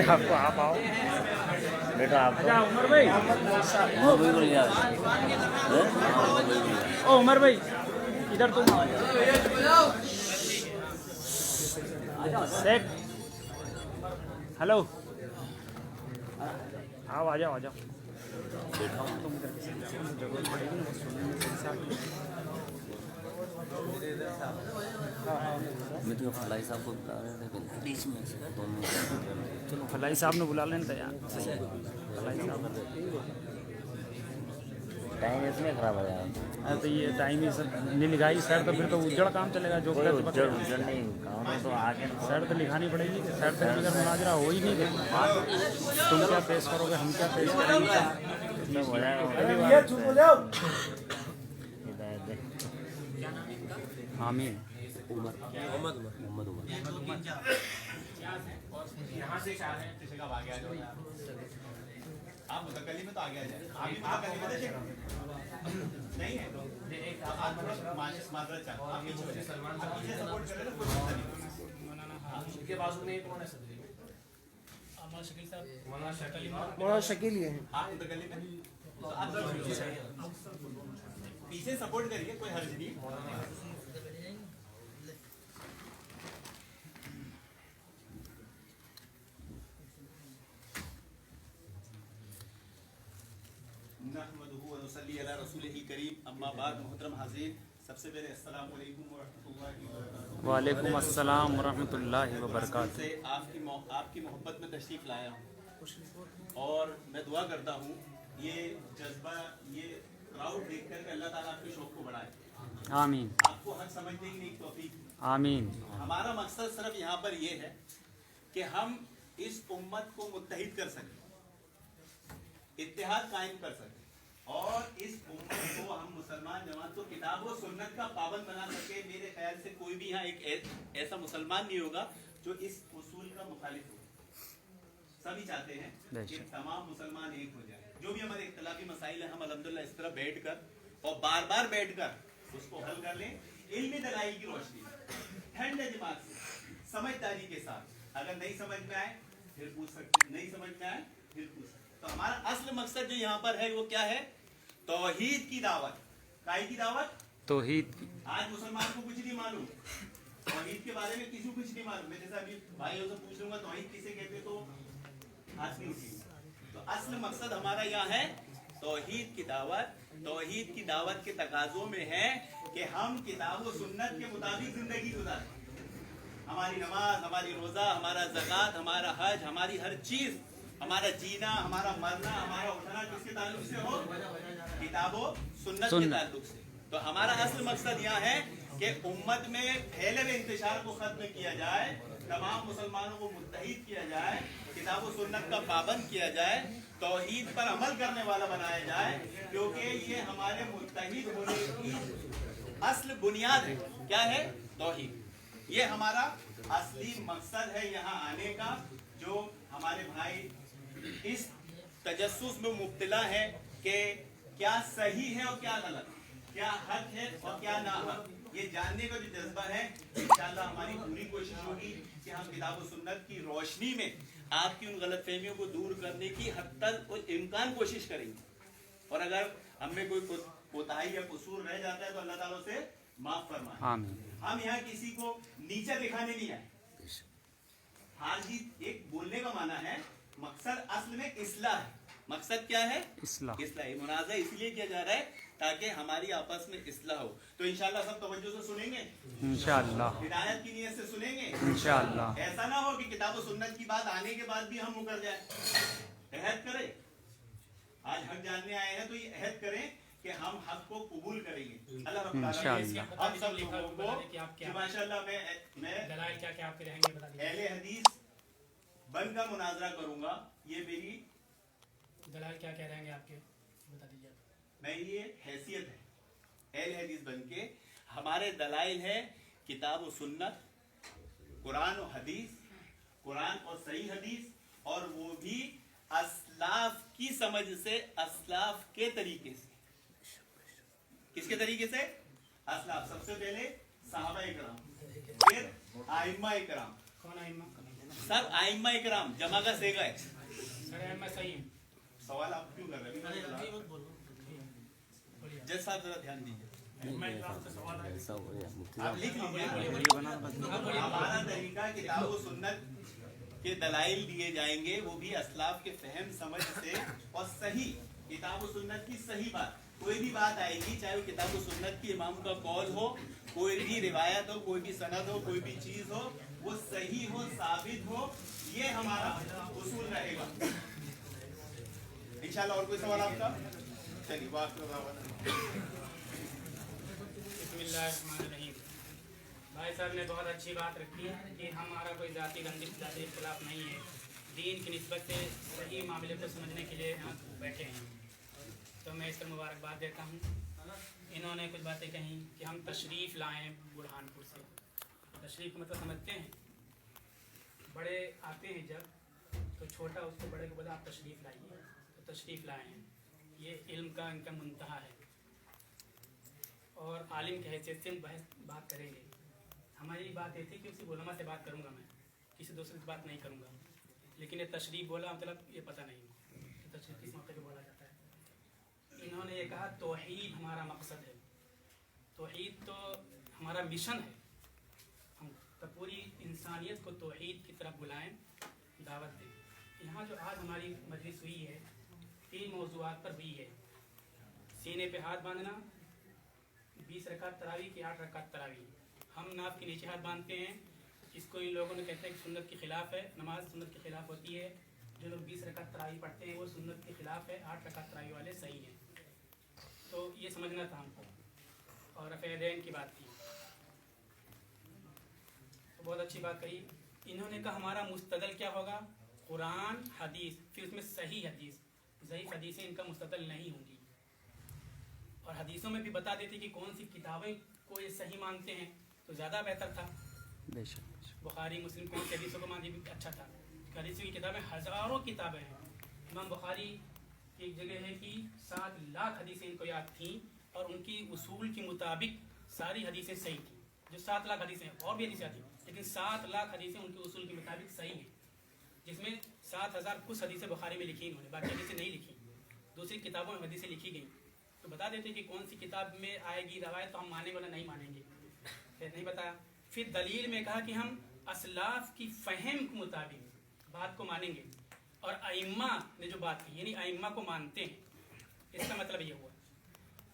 आपको, आप आओ बेटा आप अच्छा उमर भाई, बिल्कुल यार। ओ उमर भाई इधर तुम शेख, हेलो आओ, आ जाओ तुम जरूरत पड़ेगी ना सुनने में सही साहब। मैं तो फलाई साहब को बुला रहे थे बीच में से दोनों। चलो फलाई साहब ने बुला लेना यार, फलाई साहब टाइम इसमें खराब हो जाएगा। अरे तो ये टाइम ही सर नहीं लिखाई सर, तो फिर तो उज्जड़ काम चलेगा जो कोई उज्जड़ नहीं, काम तो आगे सर तो लिखानी पड़ेगी, सर तो अगर मुनाजरा हो ही नहीं गई, तुम क्या पेश करोगे, हम क्या पेश करेंगे, सब हो जाएगा। आमीन। मोहम्मद उमर यहाँ से चाह रहे हैं किसी का आगे आ जाओ। आप मुतकल्ली में तो आगे आ जाए, आप भी मुतकल्ली में नहीं है, आप माजरत चाहते, आप पीछे हो जाए, आप पीछे सपोर्ट कर रहे हैं, कोई मसला नहीं। इनके बाजू में कौन है सदरी? बड़ा शकील ये है। आप मुतकल्ली में तो आप पीछे सपोर्ट करिए, कोई हर्ज नहीं। सबसे पहले अस्सलाम वालेकुम व रहमतुल्लाहि व बरकातुहू। वालेकुम अस्सलाम व रहमतुल्लाहि व बरकातुहू। से आपकी मोहब्बत में तशरीफ लाया हूँ और मैं दुआ करता हूँ ये जज्बा, ये क्राउड देख कर अल्लाह ताला आपके शौक को बढ़ाए। आमीन। आपको हक समझने की नहीं तौफीक। आमीन। हमारा मकसद सिर्फ यहाँ पर ये है कि हम इस उम्मत को मुत्तहिद कर सकें, इत्तेहाद कायम कर सकें और इस उम्मत को हम मुसलमान जमात को किताब और सुन्नत का पाबंद बना सके। मेरे ख्याल से कोई भी यहाँ एक ऐसा मुसलमान नहीं होगा जो इस उसूल का मुखालिफ हो। सभी चाहते हैं कि तमाम मुसलमान एक हो जाए। जो भी हमारे इख्तिलाफी मसाइल हैं, हम अल्हम्दुलिल्लाह इस तरह बैठकर और बार बार बैठकर उसको हल कर लें, इल्मी दलाइल की रोशनी में, ठंडे दिमाग से, समझदारी के साथ। अगर नहीं समझ में आए फिर पूछ सकते, नहीं समझ में आए फिर पूछ सकते। तो हमारा असल मकसद जो यहाँ पर है वो क्या है? तौहीद की दावत। काई की दावत? तौहीद की। आज मुसलमान को कुछ नहीं मालूम, तौहीद के बारे में किसी को कुछ नहीं मालूम। मैं जैसा अभी भाइयों से पूछ लूंगा तौहीद किसे कहते तो हाथ नहीं उठेगा। तो असल मकसद हमारा यहाँ है तौहीद की दावत। तौहीद की दावत के तकाजों में है कि हम किताब और सुन्नत के मुताबिक जिंदगी गुजारें। हमारी नमाज, हमारी रोजा, हमारा ज़कात, हमारा हज, हमारी हर चीज, हमारा जीना, हमारा मरना, हमारा उठना किसके ताल्लुक से हो? किताब और सुन्नत के ताल्लुक से। तो हमारा असल मकसद यहाँ है कि उम्मत में फैले हुए इंतशार को खत्म किया जाए, तमाम मुसलमानों को मुत्तहिद किया जाए, किताब और सुन्नत का पाबंद किया जाए, तौहीद पर अमल करने वाला बनाया जाए, क्योंकि ये हमारे मुत्तहिद होने की असल बुनियाद है। क्या है? तौहीद। ये हमारा असली मकसद है यहाँ आने का। जो हमारे भाई इस तजस्सुस में मुब्तला है कि क्या सही है और क्या गलत, क्या हक है और क्या ना हक, ये जानने का जो जज्बा है, इंशाअल्लाह हमारी पूरी कोशिश होगी कि हम किताब और सुन्नत की रोशनी में आपकी उन गलतफहमियों को दूर करने की हद तक और इम्कान कोशिश करेंगे। और अगर हमें कोई कोताही या कसूर रह जाता है तो अल्लाह ताला से माफ फरमाए। हम यहाँ किसी को नीचा दिखाने नहीं आए। हार जीत एक बोलने का माना है, मकसद असल में इस्लाह है। मकसद क्या है? इस्लाह। मुनाज़ा इसलिए किया जा रहा है ताकि हमारी आपस में इस्लाह हो। तो इंशाअल्लाह सब तवज्जो से सुनेंगे, इंशाअल्लाह हिदायत की नियत से सुनेंगे, इंशाअल्लाह। ऐसा ना हो कि किताब और सुन्नत की बात आने के बाद भी हम मुकर जाए। अहद करें, आज हक जानने आए हैं तो ये अहद करें कि हम हक को कबूल करेंगे। अल्लाह रब्बुल आलमीन हम सब लोगों को माशाअल्लाह मैं दलाइल क्या क्या आपके रहेंगे बता दीजिए। अहले हदीस बन का मुनाजरा करूंगा, ये मेरी दलाइल क्या क्या रहेंगे आपके बता दीजिए। मैं ये हैसियत है अहले हदीस बन के, हमारे दलाइल है किताब और सुन्नत, कुरान और हदीस, कुरान और सही हदीस, और वो भी असलाफ की समझ से, असलाफ के तरीके से। किसके तरीके से? असलाफ। सबसे पहले सहाबा इकराम, फिर आइम्मा इकराम। कौन आइम्मा? सब आइम्मा इकराम जमा का सेगा है। सर आइम्मा सही। सवाल आप क्यों कर रहे हैं? जज साहब जरा ध्यान दीजिए, आप लिख लीजिए। हमारा तरीका किताब और सुन्नत के दलाइल दिए जाएंगे, वो भी असलाफ के फहम समझ से, और सही किताब और सुन्नत की सही बात। कोई भी बात आएगी, चाहे वो किताब और सुन्नत की इमाम का कौल हो, कोई भी रिवायत हो, कोई भी सनद हो, कोई भी चीज हो, वो सही हो, साबित हो, ये हमारा उसूल रहेगा इंशाल्लाह। और कोई सवाल आपका? चलिए बात बिस्मिल्लाहिर्रहमानिर्रहीम। भाई साहब ने बहुत अच्छी बात रखी है कि हमारा कोई जाति रंजिश जाति इख्तिलाफ नहीं है, दीन की निस्बत से सही मामले को समझने के लिए यहाँ बैठे हैं। तो मैं इस पर मुबारकबाद देता हूँ। इन्होंने कुछ बातें कहीं कि हम तशरीफ़ लाएँ बुरहानपुर से। तशरीफ़ मतलब समझते हैं, बड़े आते हैं जब तो छोटा उसको बड़े को बोला आप तशरीफ़ लाइए, तो तशरीफ़ लाए हैं। ये इल्म का इनका मुंतहा है, और आलिम की हैसियत से बात करेंगे। हमारी बात ये थी कि उसी उलमा से बात करूँगा, मैं किसी दूसरे से बात नहीं करूँगा। लेकिन ये तशरीफ़ बोला, मतलब ये पता नहीं कि तशरीफ़ किस मौके पर बोला जाता है। इन्होंने ये कहा तौहीद हमारा मकसद है, तौहीद तो हमारा मिशन है। हम तो पूरी इंसानियत को तौहीद की तरफ बुलाएं, दावत दें। यहाँ जो आज हमारी मजलिस हुई है, 3 मौज़ूआत पर हुई है। सीने पे हाथ बांधना, 20 रकात तरावी की 8 रकात तरावी। हम नाफ के नीचे हाथ बांधते हैं, इसको इन लोगों ने कहते हैं कि सुन्नत के खिलाफ है, नमाज सुन्नत के खिलाफ होती है। जो लोग 20 रकात तरावी पढ़ते हैं वो सुन्नत के खिलाफ है, 8 रकात तरावी वाले सही हैं। तो ये समझना था हमको। और रफ़ेदैन की बात की तो बहुत अच्छी बात कही इन्होंने। कहा हमारा मुस्तदल क्या होगा? कुरान हदीस, फिर उसमें सही हदीस। ज़ईफ़ हदीसें इनका मुस्तदल नहीं होंगी, और हदीसों में भी बता देते कि कौन सी किताबें को ये सही मानते हैं तो ज़्यादा बेहतर था। बुखारी मुस्लिम कौन सी हदीसों को मानते भी अच्छा था। हदीसों की किताबें हज़ारों किताबें हैं। इमाम बुखारी की एक जगह है कि 7 लाख हदीसें इनको याद थीं, और उनकी उसूल के मुताबिक सारी हदीसें सही थी। जो 7 लाख हदीसें हैं, और भी हदीसें आती, लेकिन 7 लाख हदीसें उनके उसूल के मुताबिक सही हैं, जिसमें 7000 कुछ हदीसें बुखारी में लिखी इन्होंने, बाकी हदीसें नहीं लिखी। दूसरी किताबों में हदीसें लिखी गई, तो बता देते कि कौन सी किताब में आएगी रवायत तो हम मानेंगे वरना नहीं मानेंगे। फिर नहीं बताया। फिर दलील में कहा कि हम असलाफ की फ़हम के मुताबिक बात को मानेंगे, और अइम्मा ने जो बात की, यानी अइम्मा को मानते हैं। इसका मतलब ये हुआ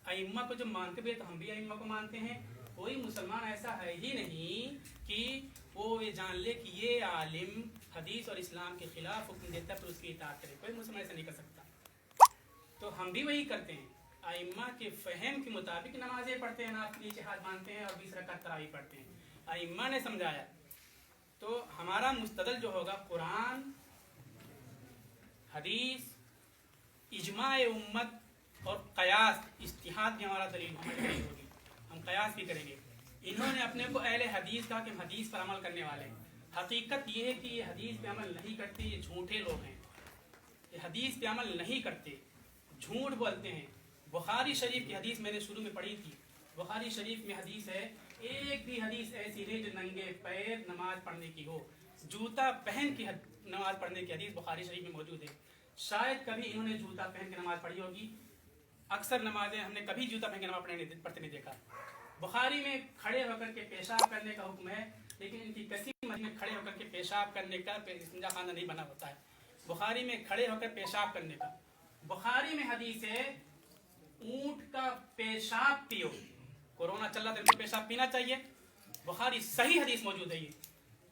अइम्मा को जब मानते भी तो हम भी अइम्मा को मानते हैं। कोई मुसलमान ऐसा है ही नहीं कि वो ये जान ले कि ये आलिम हदीस और इस्लाम के खिलाफ हुक्म देता है तो उसकी इताअत करे। कोई मुसलमान ऐसा नहीं कर सकता। तो हम भी वही करते हैं, अइम्मा के फ़हम के मुताबिक नमाजें पढ़ते हैं, नाक नीचे हाथ बांधते हैं और 20 रकात तरावी पढ़ते हैं। अइम्मा ने समझाया। तो हमारा मुस्तदल जो होगा कुरान, हदीस, इजमाए उम्मत और कयास, इज्तिहाद भी हमारा दलील होगी। हम कयास भी करेंगे। इन्होंने अपने को अहले हदीस कहा कि हम हदीस पर अमल करने वाले हैं। हकीकत ये है कि ये हदीस पे अमल नहीं करते, ये झूठे लोग हैं। ये हदीस पे अमल नहीं करते, झूठ बोलते हैं। बुखारी शरीफ की हदीस मैंने शुरू में पढ़ी थी। बुखारी शरीफ में हदीस है एक भी हदीस ऐसी नहीं जो नंगे पैर नमाज पढ़ने की हो। जूता पहन के नमाज पढ़ने की हदीस बुखारी शरीफ में मौजूद है। शायद कभी इन्होंने जूता पहन के नमाज पढ़ी होगी। अक्सर नमाजें हमने कभी जूता पहन के नमाज पढ़ते नहीं देखा। बुखारी में खड़े होकर के पेशाब करने का हुक्म है, लेकिन इनकी कसी मस्जिद में खड़े होकर के पेशाब करने का इस्तिंजा खाना नहीं बना होता है। बुखारी में खड़े होकर पेशाब करने का, बुखारी में हदीस है ऊंट का पेशाब पियो। कोरोना चल रहा था, इनको पेशाब पीना चाहिए। बुखारी सही हदीस मौजूद है ये।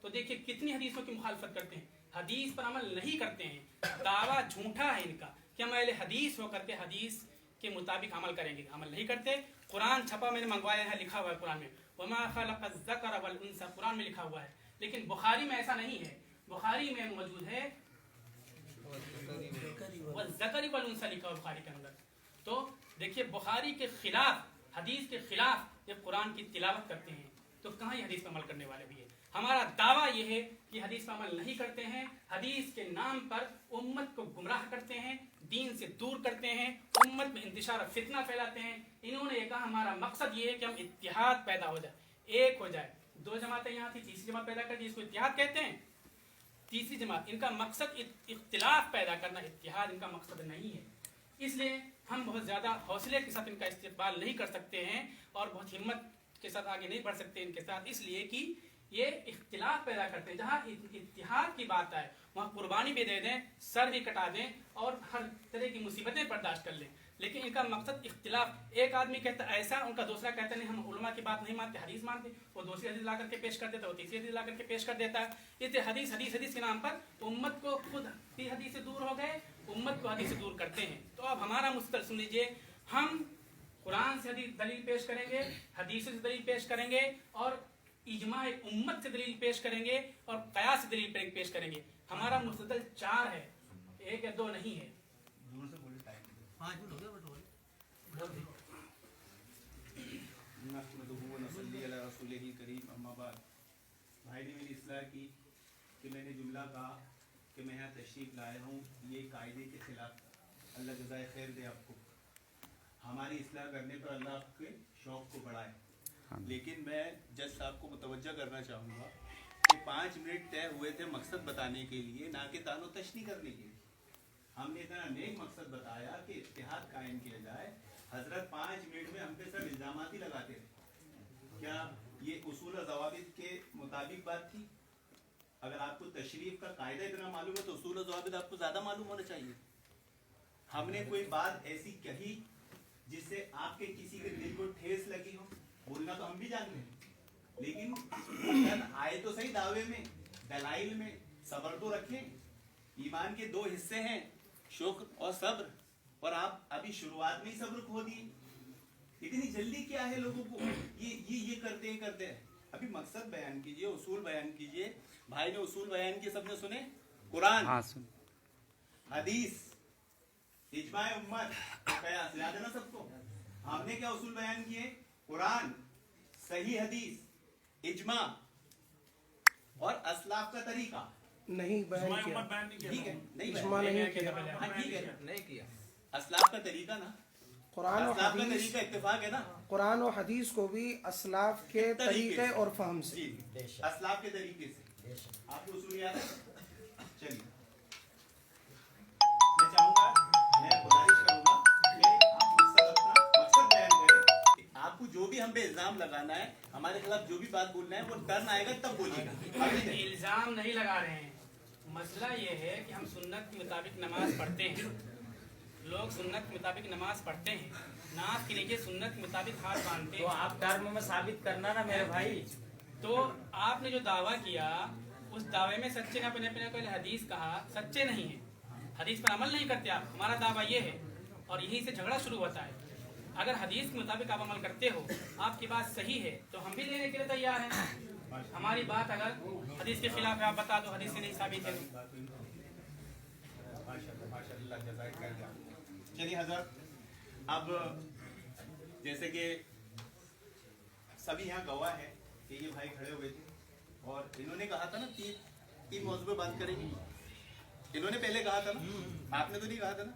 तो देखिए कितनी हदीसों की मुखालफत करते हैं, हदीस पर अमल नहीं करते हैं। दावा झूठा है इनका कि हम अहले हदीस होकर के हदीस के मुताबिक अमल करेंगे, अमल नहीं करते। कुरान छपा मैंने मंगवाया है, लिखा हुआ है कुरान में, वमा खलक़ ज़कर वल उन्सा, कुरान में लिखा हुआ है। लेकिन बुखारी में ऐसा नहीं है। बुखारी में मौजूद है ज़कर वल उन्सा लिखा हुआ बुखारी के अंदर। तो देखिए बुखारी के खिलाफ, हदीस के खिलाफ जब कुरान की तिलावत करते हैं तो कहाँ ये हदीस पर अमल करने वाले भी है। हमारा दावा ये है कि हदीस पर अमल नहीं करते हैं, हदीस के नाम पर उम्मत को गुमराह करते हैं, दीन से दूर करते हैं, उम्मत में इंतशार फितना फैलाते हैं। इन्होंने कहा हमारा मकसद ये है कि हम इत्तिहाद पैदा हो जाए, एक हो जाए। दो जमातें यहाँ थी, तीसरी जमात पैदा कर दी, इसको इत्तिहाद कहते हैं। तीसरी जमात, इनका मकसद इख्तिलाफ पैदा करना, इत्तिहाद इनका मकसद नहीं है। इसलिए हम बहुत ज़्यादा हौसले के साथ इनका इस्तेमाल नहीं कर सकते हैं और बहुत हिम्मत के साथ आगे नहीं बढ़ सकते इनके साथ, इसलिए कि ये इख्तिलाफ पैदा करते हैं। जहाँ इत्तिहाद की बात आए वहाँ कुर्बानी भी दे दें, सर भी कटा दें और हर तरह की मुसीबतें बर्दाश्त कर लें। लेकिन इनका मकसद इख्तिलाफ। एक आदमी कहता ऐसा, उनका दूसरा कहता नहीं हम उलमा की बात नहीं मानते, हदीस मानते। वो दूसरी हदीस ला करके पेश कर देता है, वो तीसरी हदीस ला करके पेश कर देता है। इसलिए हदीस हदीस हदीस के नाम पर उम्मत को खुद भी हदीस से दूर हो गए, उम्मत को हदीस से दूर करते हैं। तो अब हमारा मुस्तल सुन लीजिए, हम कुरान से हदीस दलील पेश करेंगे, हदीस से दलील पेश करेंगे और इजमा उम्मत से दलील पेश करेंगे और कयास से दलील पेश करेंगे। हमारा मुस्तदल 4 है, 1 या 2 नहीं है। भाई ने मेरी इस्लाह की कि मैंने जुमला कहा कि मैं यहाँ तशरीफ लाया हूँ, ये कायदे के खिलाफ था। अल्लाह जज़ाए खैर दे आपको, हमारी इस्लाह करने पर अल्लाह आपके शौक़ को बढ़ाए। लेकिन मैं जज साहब को मुतवज्जा करना चाहूँगा कि 5 मिनट तय हुए थे मकसद बताने के लिए, ना कि तानो तशनी करने के लिए। हमने इतना नेक मकसद बताया कि इत्तिहाद कायम किया जाए। हजरत 5 मिनट में हम पे सब इल्ज़ामात ही लगाते थे। क्या ये उसूल और ज़वाबित के मुताबिक बात थी? अगर आपको तशरीफ का कायदा इतना मालूम है तो उसूल और ज़वाबित आपको ज़्यादा मालूम होना चाहिए। हमने कोई बात ऐसी कही जिससे आपके किसी के दिल को ठेस लगी हो, बोलना तो हम भी जानते हैं, लेकिन आए तो सही दावे में, दलाइल में, सब्र तो रखें। ईमान के 2 हिस्से हैं, शुक्र और सब्र, और आप अभी शुरुआत में ही सब्र खो दिए। इतनी जल्दी क्या है लोगों को, ये करते हैं। अभी मकसद बयान कीजिए, उसूल बयान कीजिए। भाई ने उसूल बयान किए, सबने सुने। कुरान, हदीस, इजमाए उम्मत, कयास, याद है ना सबको। हमने क्या उसूल बयान किए? कुरान, सही हदीस, इजमा और असलाफ का तरीका। नहीं बयान किया, ठीक है, नहीं इजमा नहीं किया, ठीक है, नहीं किया। असलाफ का तरीका ना, कुरान और असलाफ का हदीस, तरीका इत्तेफाक है ना। कुरान और हदीस को भी असलाफ के तरीके और फहम से, असलाफ के तरीके से। आपको उसूल याद है? चलिए, मैं चाहूंगा, मैं गुजारिश करूंगा कि आप मकसद बयान करें। आपको जो भी हम पे इल्जाम लगाना है, हमारे खिलाफ जो भी बात बोलना है, वो टर्न आएगा तब बोलिएगा। इल्जाम नहीं लगा रहे हैं, मसला ये है कि हम सुन्नत के मुताबिक नमाज पढ़ते हैं। लोग सुन्नत के मुताबिक नमाज पढ़ते हैं, नाफ के नीचे सुन्नत के मुताबिक हाथ बांधते हैं। तो आप टर्म में साबित करना ना मेरे भाई। तो आपने जो दावा किया उस दावे में सच्चे ना अपने अपने को हदीस कहा, सच्चे नहीं है, हदीस पर अमल नहीं करते आप। हमारा दावा ये है और यहीं से झगड़ा शुरू होता है। अगर हदीस के मुताबिक आप अमल करते हो, आपकी बात सही है, तो हम भी लेने के लिए तैयार हैं। हमारी बात अगर हदीस के खिलाफ है, आप बता दो हदीस से नहीं साबित है। चलिए हजरत, अब जैसे कि सभी यहाँ गवाह है कि ये भाई खड़े हुए थे और इन्होंने कहा था ना 3 मौजू पे बात करेंगे। इन्होंने पहले कहा था ना, आपने तो नहीं कहा था ना।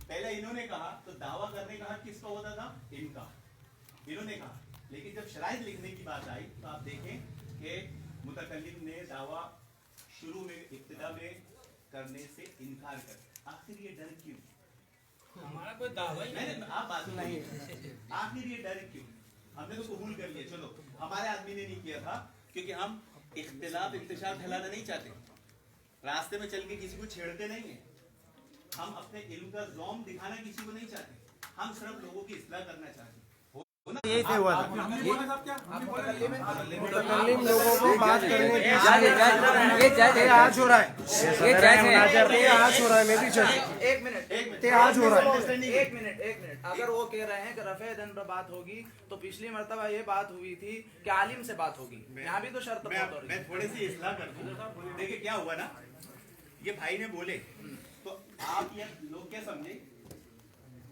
पहले इन्होंने कहा तो दावा करने का हक किसका होता था? इनका। इन्होंने कहा लेकिन जब शराइत लिखने की बात आई तो आप देखें कि मुतकल्लिम ने दावा शुरू में इब्तिदा में करने से इनकार कर, आखिर ये डर क्यों? हमारा कोई दावा ही नहीं, आप बात नहीं, आखिर ये डर क्यों? हमने तो कबूल कर लिया, चलो हमारे आदमी ने नहीं किया था क्योंकि हम इख्तिलाफ इंतशार फैलाना नहीं चाहते, रास्ते में चल के किसी को छेड़ते नहीं है, हम अपने इल्म का ज़ौम दिखाना किसी को नहीं चाहते, हम सिर्फ लोगों की इस्लाह करना चाहते हैं। यही से हुआ था मुतकल्लिम लोगों को बात करने की ये आज हो रहा है, ये आज हो रहा है, मैं भी चल एक मिनट आज हो रहा है। एक मिनट अगर वो कह रहे हैं कि रफ़े दन पर बात होगी तो पिछली मर्तबा ये बात हुई थी कि आलिम से बात होगी, यहाँ भी तो शर्त मैं थोड़ी सी इस्लाह कर दूं। देखिए क्या हुआ ना, ये भाई ने बोले तो आप ये लोग क्या समझे,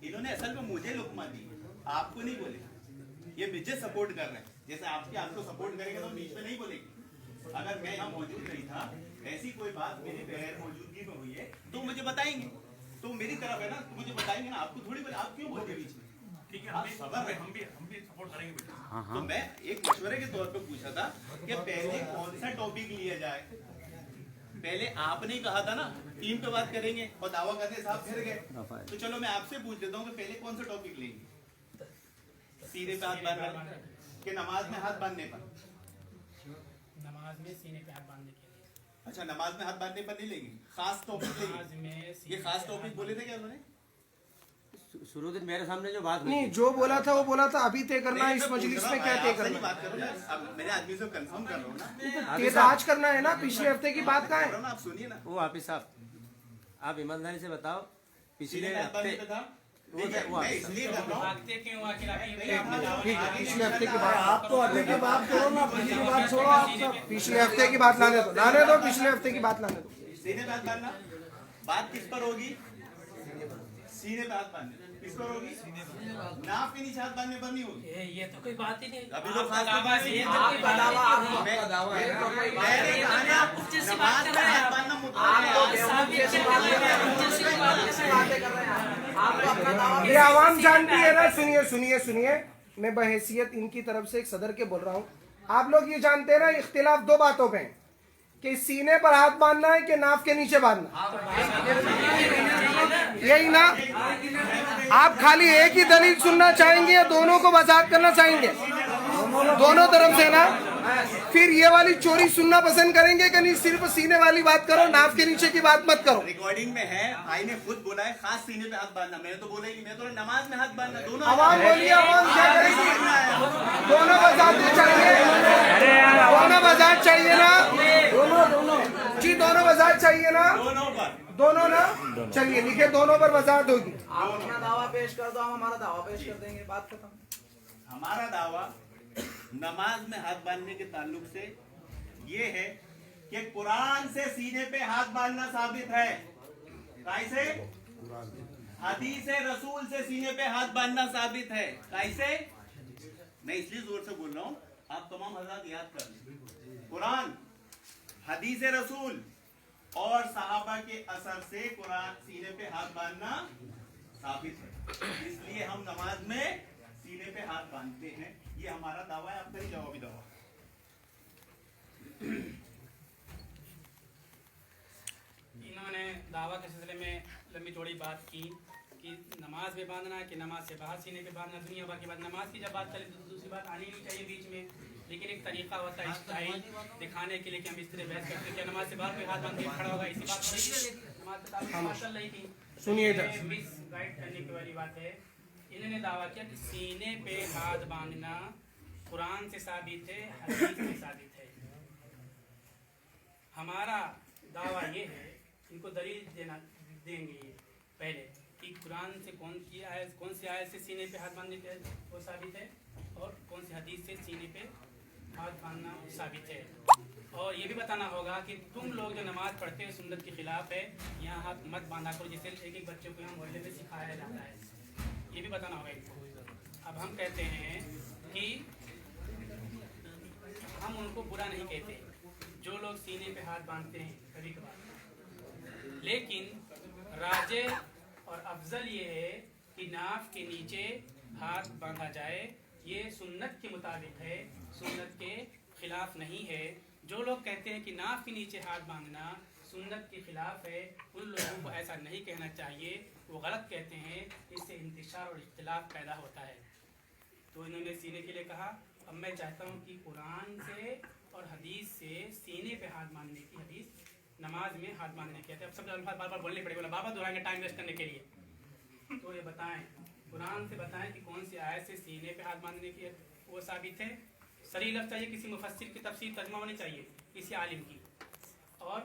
इन्होंने असल में मुझे लुकमा दी, आपको नहीं बोले, ये मुझे सपोर्ट कर रहे हैं, जैसे आपको सपोर्ट करेंगे तो बीच में नहीं बोलेंगे। अगर मैं यहाँ मौजूद नहीं था, ऐसी कोई बात मेरी बगैर मौजूदगी में हुई है तो मुझे बताएंगे, तो मेरी तरफ है ना, तो मुझे बताएंगे ना, आपको थोड़ी बोले, आप क्यों बोलते बीच में? ठीक है, हम भी सपोर्ट करेंगे बेटा। तो मैं एक मशवरे के तौर पर पूछा था कि पहले कौन सा टॉपिक लिया जाए। पहले आपने कहा था ना टीम पे बात करेंगे और दावा करने साहब फिर गए, तो चलो मैं आपसे पूछ लेता हूँ कि पहले कौन सा टॉपिक लेंगे, सीने पे हाथ बांधने कि नमाज में हाथ बांधने पर? नमाज में सीने पे हाथ बांधने के लिए। अच्छा, नमाज में हाथ बांधने पर नहीं लेंगे, खास टॉपिक लेंगे। ये खास टॉपिक बोले थे क्या उन्होंने? शुरू से मेरे सामने जो बात नहीं, जो बोला था वो बोला था, अभी तय करना है इस मजलिस में, क्या तय करना है? बात करो ना, अब मेरे आदमी से कंफर्म कर रहा हूँ ना, तय तो आज करना है ना, पिछले हफ्ते की बात कहाँ है? आप सुनिए ना, वो हाफिज साहब, आप ईमानदारी से बताओ, पिछले हफ्ते मैं इसलिए कर रहा हूँ, पिछले हफ्ते की बात आप तो अभी की बात करो ना, पिछली बात छोड़ो आप सब। पिछले हफ्ते की बात लाने दो, पिछले हफ्ते की बात लाने दो। सीने पे हाथ बांधना, बात किस पर होगी? सीने पे हाथ बांधने किस पर होगी? नाक के नीचे हाथ बांधने पर नहीं होगी। ये तो कोई बात ही नहीं। अभी तो खास दावा है, ये तो कोई बात दावा नहीं। मैंने कहा ना, नमाज में हाथ बांधना मुतल्लिक़ है। ये आवाम जानती है ना, सुनिए, मैं बहैसियत इनकी तरफ से एक सदर के बोल रहा हूँ, आप लोग ये जानते हैं ना, इख्तिलाफ दो बातों पे है कि सीने पर हाथ बांधना है कि नाफ के नीचे बांधना, यही ना? आप खाली एक ही दलील सुनना चाहेंगे या दोनों को वजाहत करना चाहेंगे? दोनों तरफ से ना? फिर ये वाली चोरी सुनना पसंद करेंगे कि नहीं, सिर्फ सीने वाली बात करो, नाफ के नीचे की बात मत करो? रिकॉर्डिंग में है, भाई ने खुद बोला है खास सीने पे हाथ बांधना, मैंने तो बोला ही नहीं, मैं तो नमाज में हाथ बांधना, दोनों आवाम बोलिए, आवाम क्या करेगी? दोनों वजाहत चाहिए, दोनों वजाहत चाहिए ना जी, दोनों वजाहत चाहिए ना, दोनों ना? चलिए लिखे, दोनों पर वजाहत होगी। आप अपना दावा पेश कर दो, हम हमारा दावा पेश कर देंगे, बात खत्म। हमारा दावा नमाज में हाथ बांधने के ताल्लुक से ये है कि कुरान से सीने पे हाथ बांधना साबित है, कैसे? हदीस रसूल से सीने पे हाथ बांधना साबित है, कैसे? मैं इसलिए जोर से बोल रहा हूँ, आप तमाम हज़रात याद कर लें, कुरान, हदीस रसूल और सहाबा के असर से कुरान सीने पे हाथ बांधना साबित है, इसलिए हम नमाज में सीने पे हाथ बांधते हैं, ये हमारा दावा है। आपका ही जवाबी दावा। इन्होंने दावा के सिलसिले में लंबी चौड़ी बात की कि नमाज में बांधना कि नमाज से बाहर सीने पे बांधना, दुनिया भर की बात, नमाज की जब बात चले तो दूसरी बात आनी नहीं चाहिए बीच में, लेकिन एक तरीका होता है स्टाइल दिखाने के लिए कि हम इस तरह बहस करते हैं, नमाज से बाहर पे हाथ बांध के खड़ा होगा, इसी बात नमाज चल रही थी। सुनिए, मिस गाइड करने की वाली बात है, इन्होंने दावा किया कि सीने पे हाथ बांधना कुरान से साबित है, हदीस से साबित है। हमारा दावा ये है, इनको दलील देंगे पहले कि कुरान से कौन सी आयत से सीने पे हाथ बांधने के वो साबित है और कौन सी हदीस से सीने पे हाथ बांधना साबित है। और ये भी बताना होगा कि तुम लोग जो नमाज पढ़ते हो सुन्नत के खिलाफ है, यहाँ हाथ मत बांधा करो, जैसे एक एक बच्चों को यहाँ मोहल्ले में सिखाया जाता है, ये भी बताना होगा इनको। अब हम कहते हैं कि हम उनको बुरा नहीं कहते जो लोग सीने पे हाथ बांधते हैं कभी कभार, लेकिन राजे और अफजल ये है कि नाफ के नीचे हाथ बांधा जाए, ये सुन्नत के मुताबिक है, सुन्नत के खिलाफ नहीं है। जो लोग कहते हैं कि नाफ के नीचे हाथ बांधना सुन्नत के खिलाफ है, उन लोगों को ऐसा नहीं कहना चाहिए, वो गलत कहते हैं। इससे इंतशार और इख्तिलाफ पैदा होता है। तो इन्होंने सीने के लिए कहा। अब मैं चाहता हूँ कि कुरान से और हदीस से सीने पे हाथ बांधने की हदीस, नमाज में हाथ बांधने की अब सब अल्फाज बार बार बोलने पड़ेगा, बार बार दोहराएंगे टाइम वेस्ट करने के लिए। तो ये बताएं, कुरान से बताएं कि कौन सी आयत से सीने पे हाथ बांधने की वो साबित है। सही लफ्ज़ चाहिए, किसी मुफस्सिर की तफसीर तर्जुमा होनी चाहिए, किसी आलिम की। और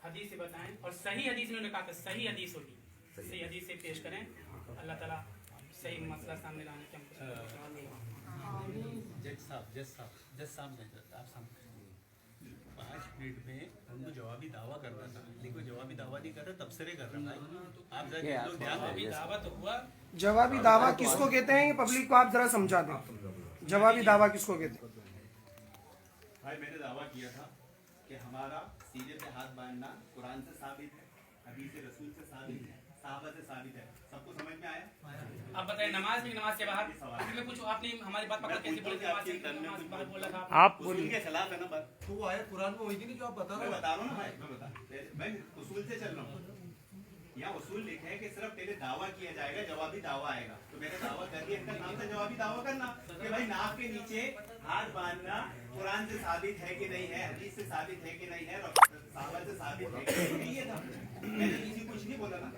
हदीस से बताएं, और सही हदीस इन्होंने कहा था सही हदीस होगी, सही हदीस से पेश करें। अल्लाह ताला सही मसला सामने लाने के जज साहब आप सामने 5 मिनट में हमको जवाबी दावा करना था, लेकिन जवाबी दावा नहीं कर रहा, तबसरे कर रहा है। आप जवाबी दावा तो हुआ। जवाबी दावा किसको कहते हैं, ये पब्लिक को आप जरा समझा दें। जवाबी दावा किसको कहते हैं? भाई मैंने दावा किया था कि हमारा सीने पे हाथ बांधना कुरान से साबित है, हदीस रसूल से साबित है, सहाबा से साबित है। सबको समझ में आया? आप बताएं, नमाज में, नमाज के बाहर मैं पूछूं, आपने हमारी बात पकड़ कैसे बोले? नमाज के बाहर बोला था आप उसूल के खिलाफ है ना बात। तो वो आयत कुरान में होगी नहीं जो आप बता रहे हो? मैं बता रहा हूँ ना भाई, मैं उसूल से चल रहा हूँ। यहाँ उसूल लिखा है कि सिर्फ पहले दावा किया जाएगा, जवाबी दावा आएगा। तो मैंने दावा कर दिया, इनका नाम था जवाबी दावा करना कि भाई नाक के नीचे हाथ बांधना कुरान से साबित है कि नहीं है, हदीस से साबित है कि नहीं है, सहाबा से साबित है कि नहीं। ये था, मैंने किसी कुछ नहीं बोला ना।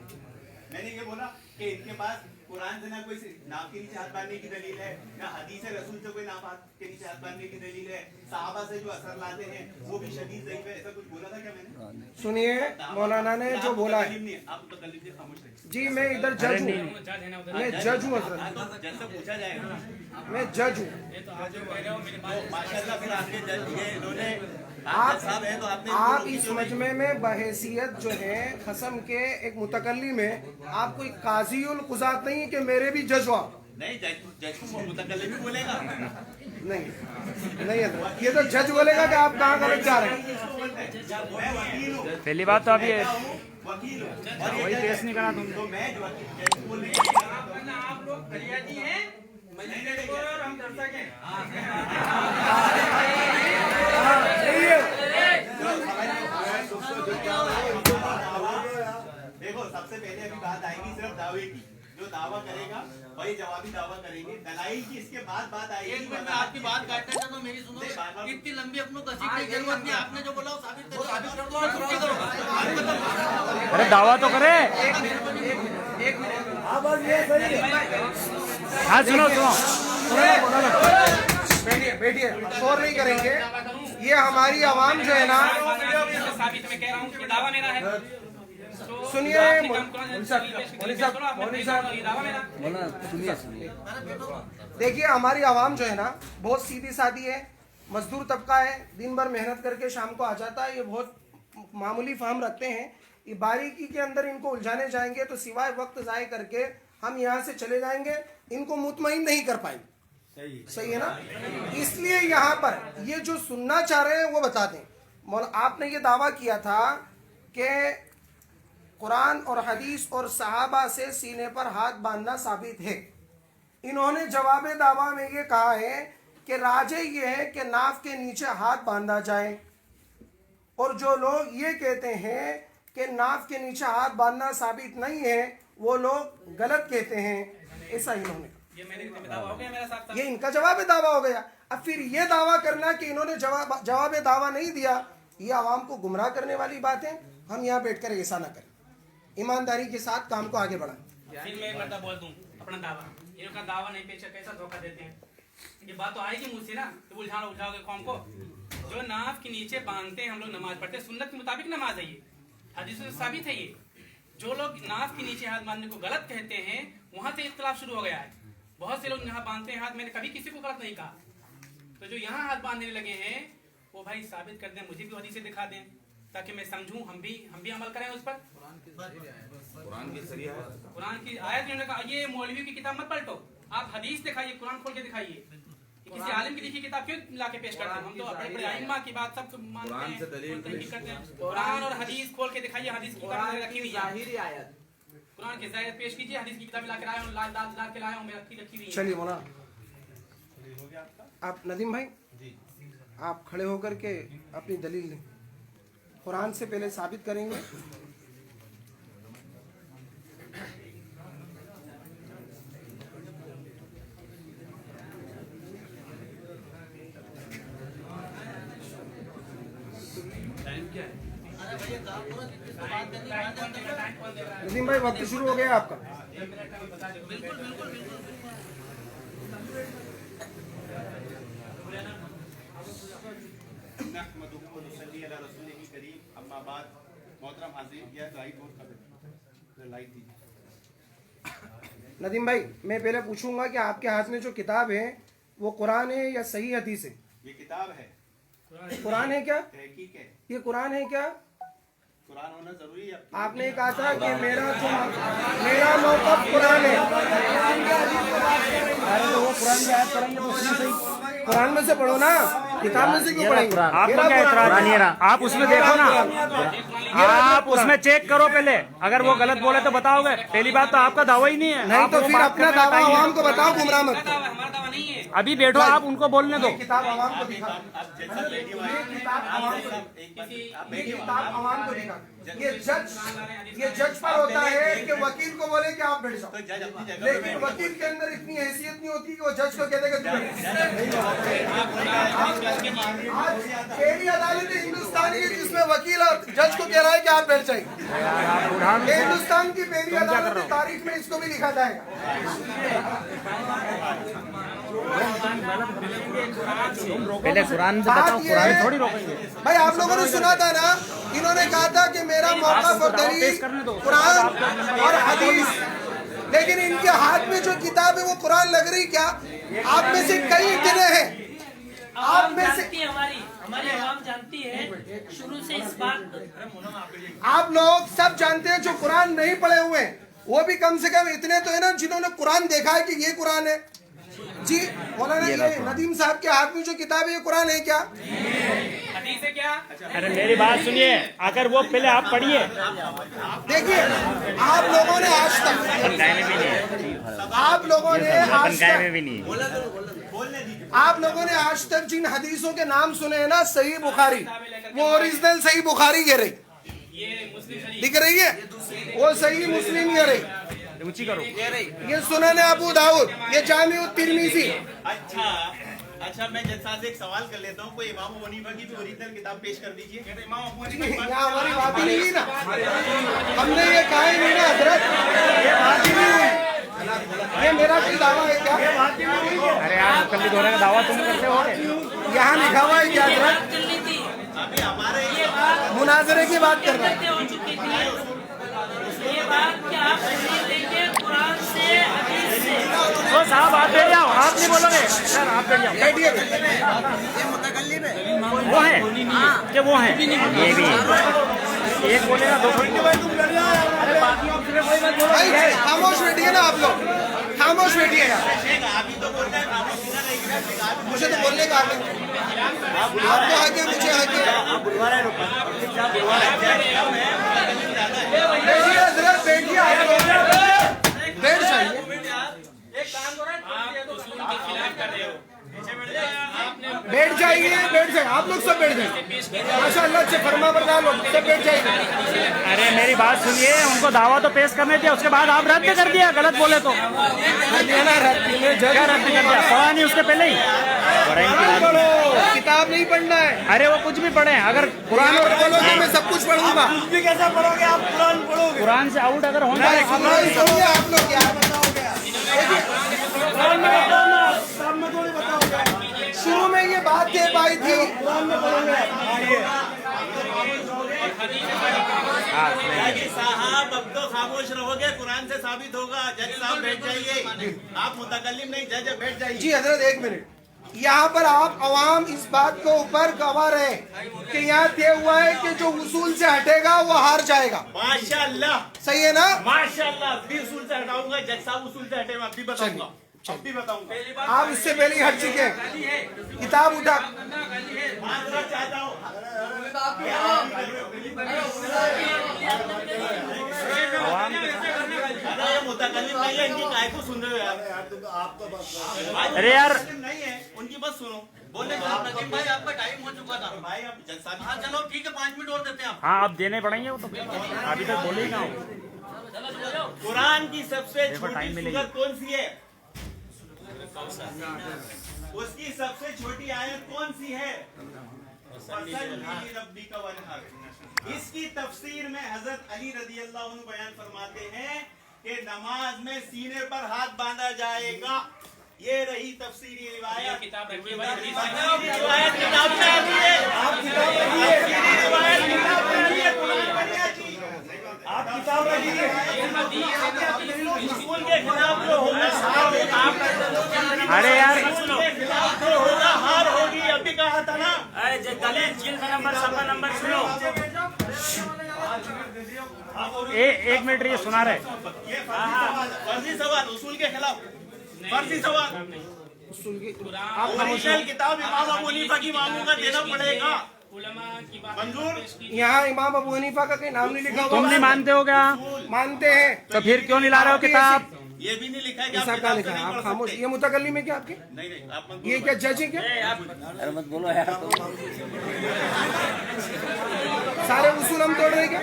मैंने ये बोला कि इनके पास कुरान से ना कोई नाक के नीचे हाथ बांधने की दलील है, ना हदीस रसूल से कोई नाक के नीचे हाथ बांधने की दलील है, सहाबा से जो असर लाते हैं वो भी शदीद ज़ईफ़ है। ऐसा कुछ बोला था क्या मैंने? सुनिए, मौलाना ने जो बोला है, आप तो दलील से खामोश रहिए। जी मैं इधर जज हूँ, मैं जज हूँ हजरत, जज से पूछा जाएगा, मैं जज हूँ। माशाल्लाह फिर आपके जज ये इन्होंने आप इस मजमे में बहैसियत जो है खसम के एक मुतकल्ली में आप कोई काज़ीउल कुज़ात नहीं है कि मेरे भी जज हो आप। नहीं, जज को मुतकल्लिम भी बोलेगा। नहीं है, ये तो जज बोलेगा कि आप कहाँ गलत जा रहे हैं। पहली बात तो अभी वकील वही पेश नहीं करा तुमने। तो मैं आप लोग फरियादी हैं, मजिस्ट्रेट और हम दर्शक हैं। देखो सबसे पहले अभी बात आएगी सिर्फ दावे की। जो दावा करेगा वही जवाबी दावा करेंगे, दलाइल की इसके बाद बात आएगी। एक मिनट में आपकी बात काटना चाहता हूँ, मेरी सुनो। इतनी लंबी अपनों कसी की जरूरत नहीं, आपने जो बोला वो साबित कर दो और छुट्टी करो। अरे दावा तो करे। हाँ सुनो बैठिए, शोर नहीं करेंगे। ये हमारी आवाम जो है ना, साबित मैं कह रहा हूँ कि दावा मेरा है। सुनिए देखिए, हमारी आवाम जो है ना बहुत सीधी सादी है, मजदूर तबका है, दिन भर मेहनत करके शाम को आ जाता है। ये बहुत मामूली फहम रखते हैं। ये बारीकी के अंदर इनको उलझाने जाएंगे तो सिवाय वक्त ज़ाय करके हम यहाँ से चले जाएंगे, इनको मुतमईन नहीं कर पाएंगे। सही है ना? इसलिए यहाँ पर ये जो सुनना चाह रहे हैं वो बता दें। आपने ये दावा किया था कि कुरान और हदीस और सहाबा से सीने पर हाथ बांधना साबित है। इन्होंने जवाब दावा में ये कहा है कि राजे ये है कि नाफ के नीचे हाथ बांधा जाए, और जो लोग ये कहते हैं कि नाफ के नीचे हाथ बांधना साबित नहीं है वो लोग गलत कहते हैं। ऐसा इन्होंने, ये इनका जवाब दावा हो गया। अब फिर ये दावा करना कि इन्होंने जवाब दावा नहीं दिया, ये आवाम को गुमराह करने वाली बात है। हम यहाँ बैठकर ऐसा ना करें, ईमानदारी के साथ काम को आगे बढ़ाएं। फिर मैं एक बात बोल दूं अपना दावा, इनका दावा नहीं पेश कैसा धोखा देते हैं। ये बात तो आएगी मुझसे ना, तो उलझाओगे कौम को। जो नाफ के नीचे बांधते हैं हम लोग नमाज पढ़ते हैं, सुन्नत के मुताबिक नमाज है, ये हदीस से साबित है। ये जो लोग नाफ के नीचे हाथ बांधने को गलत कहते हैं, वहां से इख्तिलाफ शुरू हो गया है। बहुत से लोग यहाँ बांधते हैं हाथ, मैंने कभी किसी को गलत नहीं कहा। तो जो यहाँ हाथ बांधने लगे हैं वो भाई साबित कर दें, मुझे भी हदीस से दिखा दें ताकि मैं समझूं, हम भी अमल करें उस पर। कुरान की आयत ने कहा, ये मौलवी की किताब मत पलटो, आप हदीस दिखाइए, कुरान खोल के दिखाइए। किसी आलिम की लिखी किताब क्यों लाके पेश करते हैं? हम तो बड़े बड़े आइम्मा की बात सब मानते हैं। कुरान और हदीस खोल के दिखाइए, हदीस की किताब रखी हुई है। कुरान की जाहिर पेश कीजिए, हदीस की किताब लाके लाए हूं, ला के लाए हूं, मैं रखी हुई है। चलिए मौलाना हो गया आपका। आप नदीम भाई आप खड़े होकर के अपनी दलील दें। कुरान से पहले साबित करेंगे। नदीम भाई वक्त शुरू हो गया आपका। नदीम भाई मैं पहले पूछूंगा कि आपके हाथ में जो किताब है वो कुरान है या सही हदीस है? ये किताब है। कुरान है क्या? तहकीक है। ये कुरान है क्या? कुरान होना जरूरी है। आपने कहा था कि मेरा मौक़िफ़ कुरान है। अरे तो वो कुरान की आयत पढ़ेंगे तो उसमें सही कुरान में से पढ़ो ना, किताब में से क्यों पढ़ेंगे? आपको क्या इतराज नहीं है? आप उसमें देखो ना, आप उसमें चेक करो पहले। अगर वो गलत बोले तो बताओगे। पहली बात तो आपका दावा ही नहीं है। नहीं तो फिर अपना दावा आवाम को बताओ, गुमराह मत करो। अभी बैठो, आप उनको बोलने दो। किताब आवाम को दिखा, किताब आवाम को दिखा। ये जज पर होता है कि वकील को बोले कि आप बैठ जाओ, लेकिन वकील के अंदर इतनी हैसियत नहीं होती कि वो जज को कह देगा पहली अदालत हिंदुस्तान की जिसमें वकील और जज को कह रहा है कि आप बैठ जाइए। हिंदुस्तान की पहली अदालत की तारीख में इसको भी लिखा जाएगा। पहले कुरान से बताओ, कुरान थोड़ी रोकेंगे भाई। आप लोगों ने सुना था ना, इन्होंने कहा था कि मेरा मौक़िफ़ और दलील कुरान और हदीस, लेकिन इनके हाथ में जो किताब है वो कुरान लग रही क्या? आप में से कई इतने हैं, आप में से हमारी आवाम जानती है शुरू से इस बात। आप लोग सब जानते हैं जो कुरान नहीं पढ़े हुए, वो भी कम से कम इतने तो है ना जिन्होंने कुरान देखा है कि ये कुरान है। जी मौलाना, ये नदीम साहब के हाथ में जो किताब है ये कुरान है क्या? हदीस है क्या? अरे मेरी बात सुनिए, अगर वो पहले आप पढ़िए। देखिए आप लोगों ने आज तक आप लोगों ने आज तक जिन हदीसों के नाम सुने हैं ना, सही बुखारी, वो ओरिजिनल सही बुखारी कह रही, दिख रही है, वो सही मुस्लिम कह रही, ऊंची करो, ये सुनन अबू दाऊद, ये जामिउ तिर्मिज़ी। अच्छा मैं जज साहब से एक सवाल कर लेता हूँ, कोई इमाम अबू हनीफा की भी ओरिजिनल किताब पेश कर दीजिए। यहाँ हमारी बात ही नहीं हुई ना, हमने ये कहा ही नहीं ना हजरत, ये बात ही नहीं हुई। ये मेरा कोई दावा है क्या? अरे यार मुकल्लिद होने का दावा तुम करते हो? यहाँ लिखा हुआ है क्या हजरत? अभी हमारे मुनाजरे की बात कर रहे हैं। ये बात क्या आप लेंगे कुरान से, हदीस से? तो साहब आप बैठ जाओ, आप नहीं बोलोगे सर, आप बैठ जाओ। बैठिए। वो है कि वो है, ये भी एक बोलेगा दो थोड़ी। अरे बाकी दूसरे कोई मत बोलो। खामोश बैठिए ना आप लोग, खामोश बैठिए यार। मुझे तो बोलने का हक है, आपको हक है, मुझे हक है। बैठिए हजरत, बैठिए आप लोग, बैठ जाइए। बैठ जाइए, बैठ जाइए आप लोग, सब बैठ जाइए। माशाअल्लाह से फरमा बरदार लोग सब बैठ जाइए। अरे मेरी बात सुनिए, उनको दावा तो पेश करने दिया, उसके बाद आप रद्द कर दिया, गलत बोले तो क्या रद्द कर दिया? पढ़ा नहीं उसके पहले ही? किताब नहीं पढ़ना है। अरे वो कुछ भी पढ़े, अगर कुरान और बोलोगे मैं सब कुछ पढ़ूंगा। कुछ भी कैसे पढ़ोगे आप? कुरान पढ़ोगे? कुरान से आउट अगर होंगे आप लोग क्या बताओगे? शुरू में ये बात कह पाई थी, साहब अब तो खामोश रहोगे, कुरान से साबित होगा। जज साहब बैठ जाइए, आप मुतकल्लिम नहीं, जज बैठ जाइए। जी हजरत एक मिनट, यहाँ पर आप अवाम इस बात को ऊपर गवा रहे कि यहाँ तय हुआ है कि जो उसूल से हटेगा वो हार जाएगा। माशाअल्लाह, सही है ना? माशाअल्लाह, भी उसूल से हटाऊंगा, जज साहब उसूल से हटे, मैं अब भी बताऊंगा, अब भी बताऊंगा। आप इससे पहले ही हट चुके हैं। किताब उठा, चाहता हूँ मुतकल्लिम नहीं है, इनकी काय को सुन रहे हो यार? अरे यार नहीं है, उनकी बात सुनो। बोले नदीम भाई आपका टाइम हो चुका था भाई अब जलसा हाँ चलो ठीक है 5 मिनट और देते हैं आप हाँ अब देने पड़ेंगे वो तो, अभी तक बोले ही ना हो। कुरान की सबसे देखो, छोटी टाइम मिलेगी। सूरत कौन सी है? उसकी सबसे छोटी आयत कौन सी है? रब्बी का वनहर। इसकी तफसीर में हजरत अली रजी अल्लाह अन्हु बयान फरमाते हैं कि नमाज में सीने पर हाथ बांधा जाएगा। ये रही तफसीरी रिवायत। किताब रखिए रिवायत किताब में आती है। आप किताब रखिए। रिवायत किताब में आती है। कुरान में नहीं आती। आप किताब रखिए। रसूल के खिलाफ जो होगा अरे यार रसूल के खिलाफ जो होगा हार होगी। अभी कहा था ना। अरे दलील जिल्द नंबर सफा नंबर सुनो। एक मिनट ये सुना रहे। ये फर्जी सवाल उसूल के खिलाफ फर्जी सवाल। ओरिजिनल किताब इमाम अबू हनीफा की मामू का देना पड़ेगा। मंजूर। यहाँ इमाम अबू हनीफा का कोई नाम नहीं लिखा हुआ। तुम नहीं मानते हो क्या? मानते हैं तो फिर क्यों नहीं ला रहे हो किताब? ये भी नहीं लिखा है कि आप ऐसा क्या किताब लिखा से है? नहीं आप पढ़ खामोश। सकते। ये मुतकल्लिम है क्या आपके? नहीं आप ये क्या जज है क्या? अरे मत बोलो यार। सारे उसूल हम तोड़ रहे हैं क्या?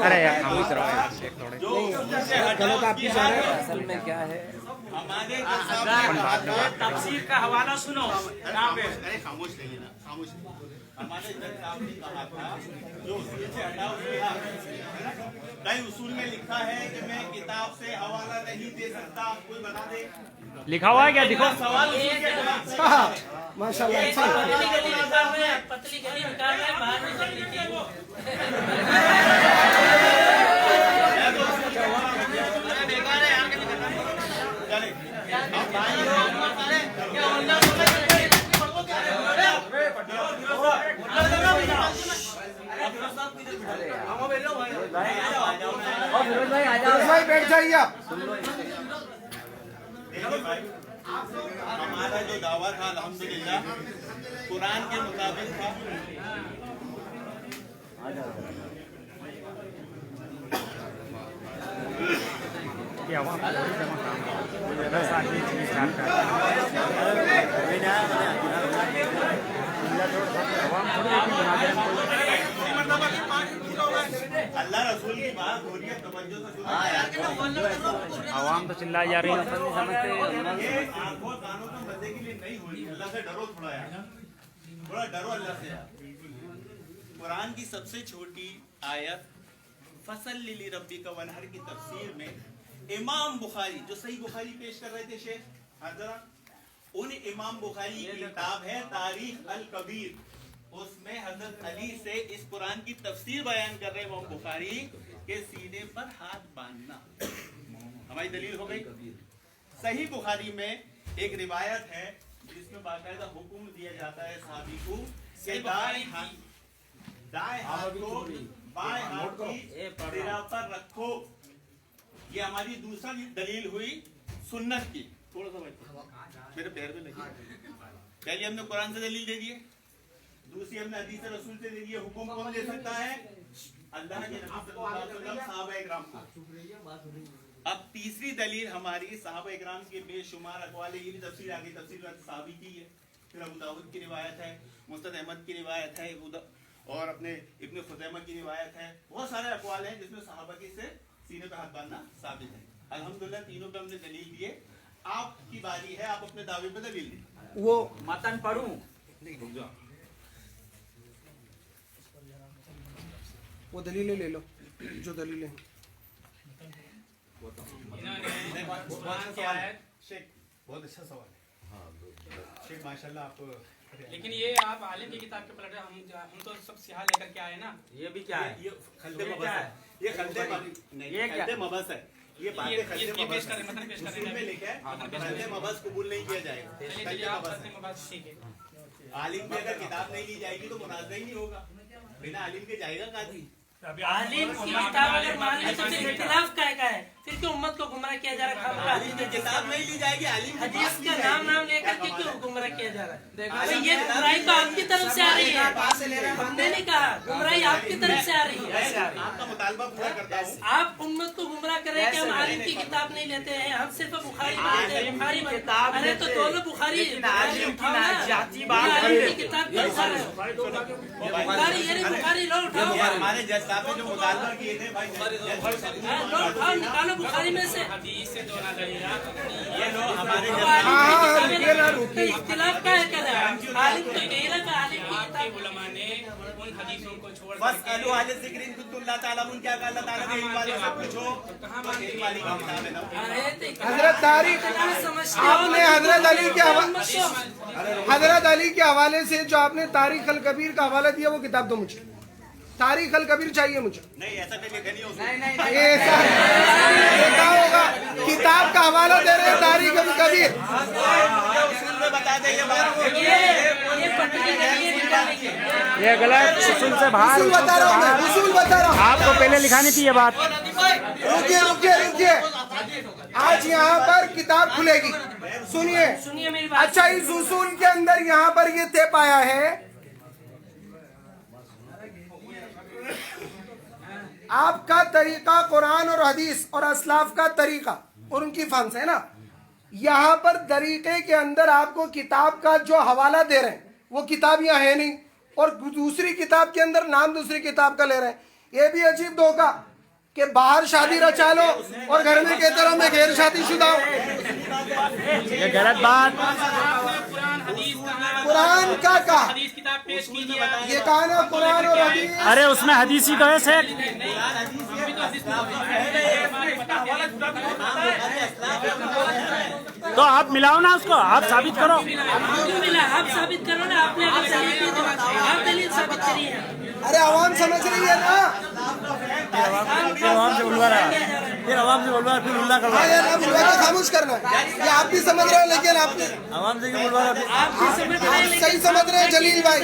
अरे यार खामोश रहो। गलत आप की जा रहे हैं। असल में क्या है, हमारे तफसीर का हवाला सुनो। अरे खामोश रहिए ना, खामोश रहिए। हमारे जज साहब ने कहा था जो उसूल से हटा उसके हाथ है ना? कई उसूल में लिखा है कि मैं किताब से हवाला नहीं दे सकता। कोई बता दे लिखा हुआ है क्या? दिखो। सवाल उसूल के खिलाफ। माशाल्लाह। पतली गली निकाल रहे हैं, बाहर में चल लीजिए। फिरोज भाई आ जाओ। भाई बैठ जाइए आप। हमारा जो दावा था अल्हम्दुलिल्लाह कुरान के मुताबिक था। ये आवाम थोड़ी जमा काम है। 10 आदमी विचार कर आवाम थोड़ी बना दे। अल्लाह रसूल की बात हो रही है, तवज्जो से सुनो। आवाम तो चिल्लाई जा रही है। ये आंखों कानों के मजे के लिए नहीं हो रही। अल्लाह से डरो थोड़ा यार, थोड़ा डरो अल्लाह से यार। कुरान की सबसे छोटी आयत फसल लिली रब्बी का वनहर की तफसीर में इमाम बुखारी जो सही बुखारी पेश कर रहे थे शेख हजरा, उन इमाम बुखारी की किताब है तारीख अल कबीर। उसमें हजरत अली से इस कुरान की तफसीर बयान कर रहे इमाम बुखारी के सीने पर हाथ बांधना। हमारी दलील हो गई। सही बुखारी में एक रिवायत है जिसमें बाकायदा हुक्म दिया जाता है सहाबी को कि दाएं हाथ को बाएं हाथ की सिरा पर रखो। ये हमारी दूसरी दलील हुई सुन्नत की। थोड़ा सा भाई मेरे पैर में लगी। पहले हमने कुरान से दलील दे दिए, दूसरी हमने हदीस रसूल से दे दिए। हुक्म कौन दे सकता है? अल्लाह के नबी सल्लल्लाहु अलैहि वसल्लम, सहाबा इकराम को। अब तीसरी दलील हमारी सहाबा इकराम के बेशुमार अक़वाल, ये भी तफसीर आगे तफसीर सहाबी की है। फिर अबू दाऊद की रिवायत है, मुस्नद अहमद की रिवायत है, और अपने इब्न खुज़ैमा की रिवायत है। बहुत सारे अक़वाल हैं जिसमें सहाबा के से सीने पे हाथ बांधना साबित है। अल्हम्दुलिल्लाह तीनों पे हमने दलील दिए। आपकी बारी है, आप अपने दावे पे दलील दें। वो मतन पढ़ूं? वो दलीलें ले लो जो दलीलें। शेख बहुत अच्छा सवाल है शेख, माशाल्लाह आप। लेकिन ये आप आलिम की किताब के पलट हम तो सब सिहा लेकर के आए ना। ये भी क्या है? ये खल्दे मबस है। ये खल्दे मबस है। ये बातें खल्दे पेश मबस करें, मतलब पेश करें। में लिखा है खल्दे मबस कबूल नहीं किया जाएगा। खल्दे मबस ठीक है। आलिम में अगर किताब नहीं ली जाएगी तो मुनाज़रा ही नहीं होगा। बिना आलिम के जाएगा काजी। आलिम की किताब अगर मान ली तो फिर इख्तिलाफ क्या है? है, फिर क्यों उम्मत को गुमराह किया जा रहा है? किताब नहीं ली जाएगी, हदीस का नाम लेकर के क्यों गुमराह किया जा रहा है? देखो ये गुमराही तो आपकी तरफ से आ रही है, हमने नहीं कहा, गुमराही आपकी तरफ से आ रही है। आपका मुतालबा पूरा करता हूँ। आप उम्मत को गुमराह कर रहे हैं कि हम आलिम की किताब नहीं लेते हैं, हम सिर्फ बुखारी मानते हैं। बुखारी किताब, अरे तो दोनों बुखारी जाति बात की किताब क्यों उठा रहे हो? बुखारी ये नहीं, बुखारी लो उठाओ, हमारे जज साहब ने जो मुतालबा किए थे भाई, लो उठाओ, निकालो बुखारी में से। ये लो हमारे इख्तिलाफ का है, क्या है? आलिम तो यही ना का आलिम की किताब उलमा ने उन हदीसों को छोड़ बस अलू आले जिक्र इन कुतुल्लाह ताला उन क्या अल्लाह ताला के एक वाले से पूछो तो एक वाली की किताब है ना। हजरत तारीख आपने हजरत अली के हवाले से जो आपने तारीख अल कबीर का हवाला दिया वो किताब दो मुझे, तारीख अल कबीर चाहिए मुझे। नहीं ऐसा नहीं लिखा नहीं उसमें। ऐसा लिखा होगा, किताब का हवाला दे रहे हैं तारीख अल कबीर। उसूल में बता दें ये बात, ये गलत, उसूल से बाहर, उसूल बता रहा हूँ मैं, उसूल बता रहा हूँ। आपको पहले लिखानी थी ये बात। रुकिए रुकिए रुकिए, आज यहाँ पर किताब खुलेगी, सुनिए मेरी बात। अच्छा, इस उसूल के अंदर यहाँ पर ये तय पाया है, आपका तरीका कुरान और हदीस और असलाफ का तरीका और उनकी फहम से है ना, यहाँ पर तरीके के अंदर आपको किताब का जो हवाला दे रहे हैं वो किताब यहाँ है नहीं, और दूसरी किताब के अंदर नाम दूसरी किताब का ले रहे हैं। ये भी अजीब धोखा कि बाहर शादी रचा लो और घर में कहते रहो मैं गैर शादीशुदा हूँ। ये गलत बात। कुरान का कहा, हदीस किताब पेश कीजिए। ये कहा ना कुरान और हदीस। अरे उसमें हदीस ही तो है सेठ। तो आप मिलाओ ना उसको, आप साबित करो। क्यों मिला? आप साबित करो ना, आपने अगर दलील दी तो आप दलील साबित करिए। अरे आवाम समझ रही है ना, आवाम से बुलवा रहा है, फिर आवाम से बुलवा, फिर उल्ला कर रहा है। ना बुलवा के खामोश करना है, ये आप भी समझ रहे हो, लेकिन आपने आवाम से बुलवा रहा है। आप सही समझ रहे हैं जलील भाई,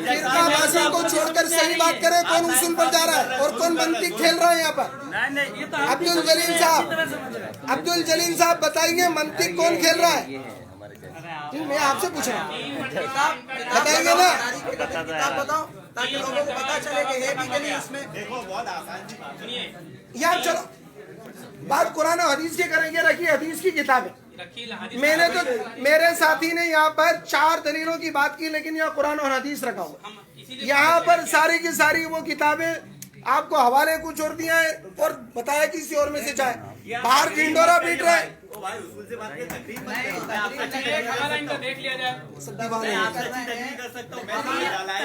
फिरकाबाजी को छोड़कर सही बात करें, कौन उसूल पर जा रहा है और कौन मंतिक खेल रहा है यहाँ पर। अब्दुल जलील साहब, अब्दुल जलील साहब बताइए मंतिक कौन खेल रहा है? मैं आपसे पूछ रहा हूँ, बताइए ना, किताब बताओ ताकि लोगों को पता चले कि है भी कि नहीं इसमें। देखो बहुत आसान सी बात है यार, चलो बात कुरान और हदीस की करेंगे, रखिए हदीस की किताब है। मैंने तो, मेरे साथी ने यहाँ पर 4 दलीलों की बात की, लेकिन यहाँ कुरान और हदीस रखा हुआ, यहाँ पर सारी की सारी वो किताबें आपको हवाले कुछ और दिया है और बताया किसी और में से जाए, बाहर ढिंडोरा पीट रहे हैं। भाई उसूल से बात के तकरीर देख लिया जाए। कर सकता हूँ मैं,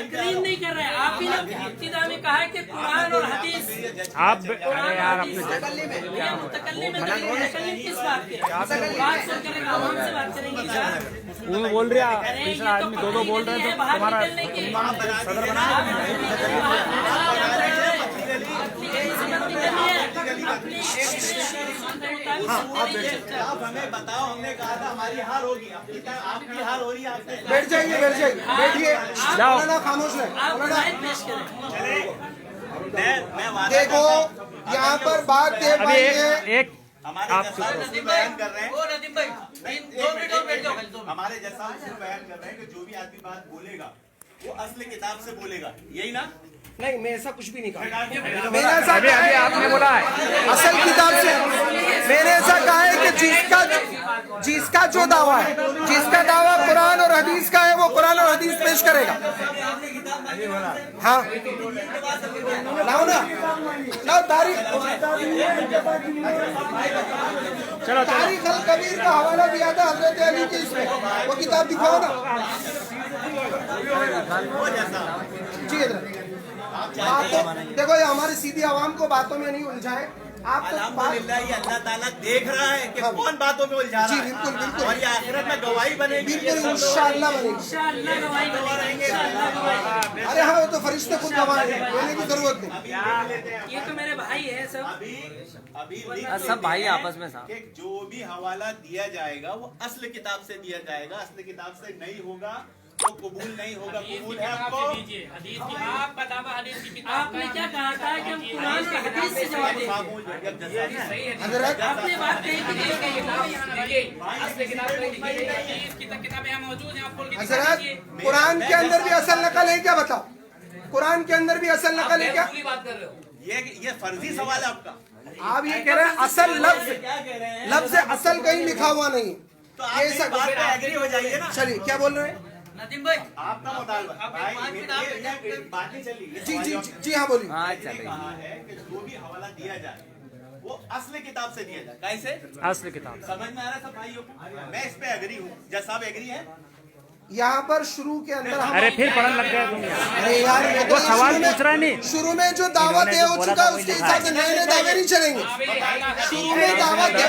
तकरीर नहीं कर रहे हैं आप भी ना। इब्तिदा में कहा है कि कुरान और हदीस आप अरे यार अपने मुतकल्लिम किस बात के बात सुन करेंगे, आवाम से बात करेंगे। वो बोल रहे हैं, तीसरा आदमी दो बोल रहे हैं, तो तुम्हारा सदर आप हमें बताओ, हमने कहा था हमारी हार होगी, आपकी हार हो रही है। बैठ जाइए, बैठिए, मौलाना खामोश है। मैं देखो यहाँ पर बात तय पाई है, एक हमारे जैसा बयान कर रहे हैं, ओ नदीम भाई 2 मिनट और बैठ जाओ खाली 2 मिनट। हमारे जैसा बयान कर रहे हैं कि जो भी आदमी बात बोलेगा वो असली किताब से बोलेगा, यही ना? नहीं मैं ऐसा कुछ भी नहीं कहा, मैंने ऐसा अभी कहा है आपने बोला है असल किताब से, मैंने ऐसा कहा है कि जिसका जो दावा है, जिसका दावा कुरान और हदीस का है वो कुरान और हदीस पेश करेगा। हाँ लाओ ना, लाओ तारीख, चलो तारीख अल कबीर का हवाला दिया था हजरत अली के, इसमें वो किताब दिखाओ ना जी। बातों, देखो ये हमारी सीधी आवाम को बातों में नहीं उलझाए आप, तो अल्हम्दुलिल्लाह ये अल्लाह ताला देख रहा है कि कौन बातों में उलझा रहा है। जी बिल्कुल बिल्कुल, और ये आखिरत में गवाही बनेगी, बिल्कुल इंशाअल्लाह बनेगी। अरे हाँ, वो तो फरिश्ते खुद गवाएंगे, बोलने की जरूरत नहीं। ये तो मेरे भाई है सब, अभी सब भाई आपस में साथ। कि जो भी हवाला दिया जाएगा वो असल किताब से दिया जाएगा, असल किताब से नहीं होगा वो कबूल नहीं होगा। कबूल है आपको? हदीस की आपका दावा हदीस की किताब आपने क्या कहा था कि हम कुरान का हदीस से जवाब देंगे? आपने बात कही कि नहीं कही? किताबें यहाँ मौजूद हैं, आप खोल के हजरत कुरान के अंदर भी असल नकल है क्या? बताओ, कुरान के अंदर भी असल नकल है क्या? बात कर रहे हो। ये फर्जी सवाल है आपका। आप ये कह रहे हैं असल लफ्ज असल कहीं लिखा हुआ नहीं। तो आप इस बात पे एग्री हो जाइए ना। चलिए, क्या बोल रहे हैं? नदीम भाई आपका मुतालबा बातें चली। जी जी जी हाँ बोलिए। कहा है कि जो भी हवाला दिया जाए वो असली किताब से दिया जाए। कैसे? असली किताब। समझ में आ रहा है सब भाइयों? मैं इस पे एग्री हूँ। जज साहब एग्री है? यहाँ पर शुरू के अंदर हम अरे फिर पढ़ने लग गए तुम। अरे यार वो सवाल पूछ रहा है नहीं। शुरू में जो दावा दे हो चुका है उसके हिसाब से नए नए दावे नहीं चलेंगे। शुरू में दावा दे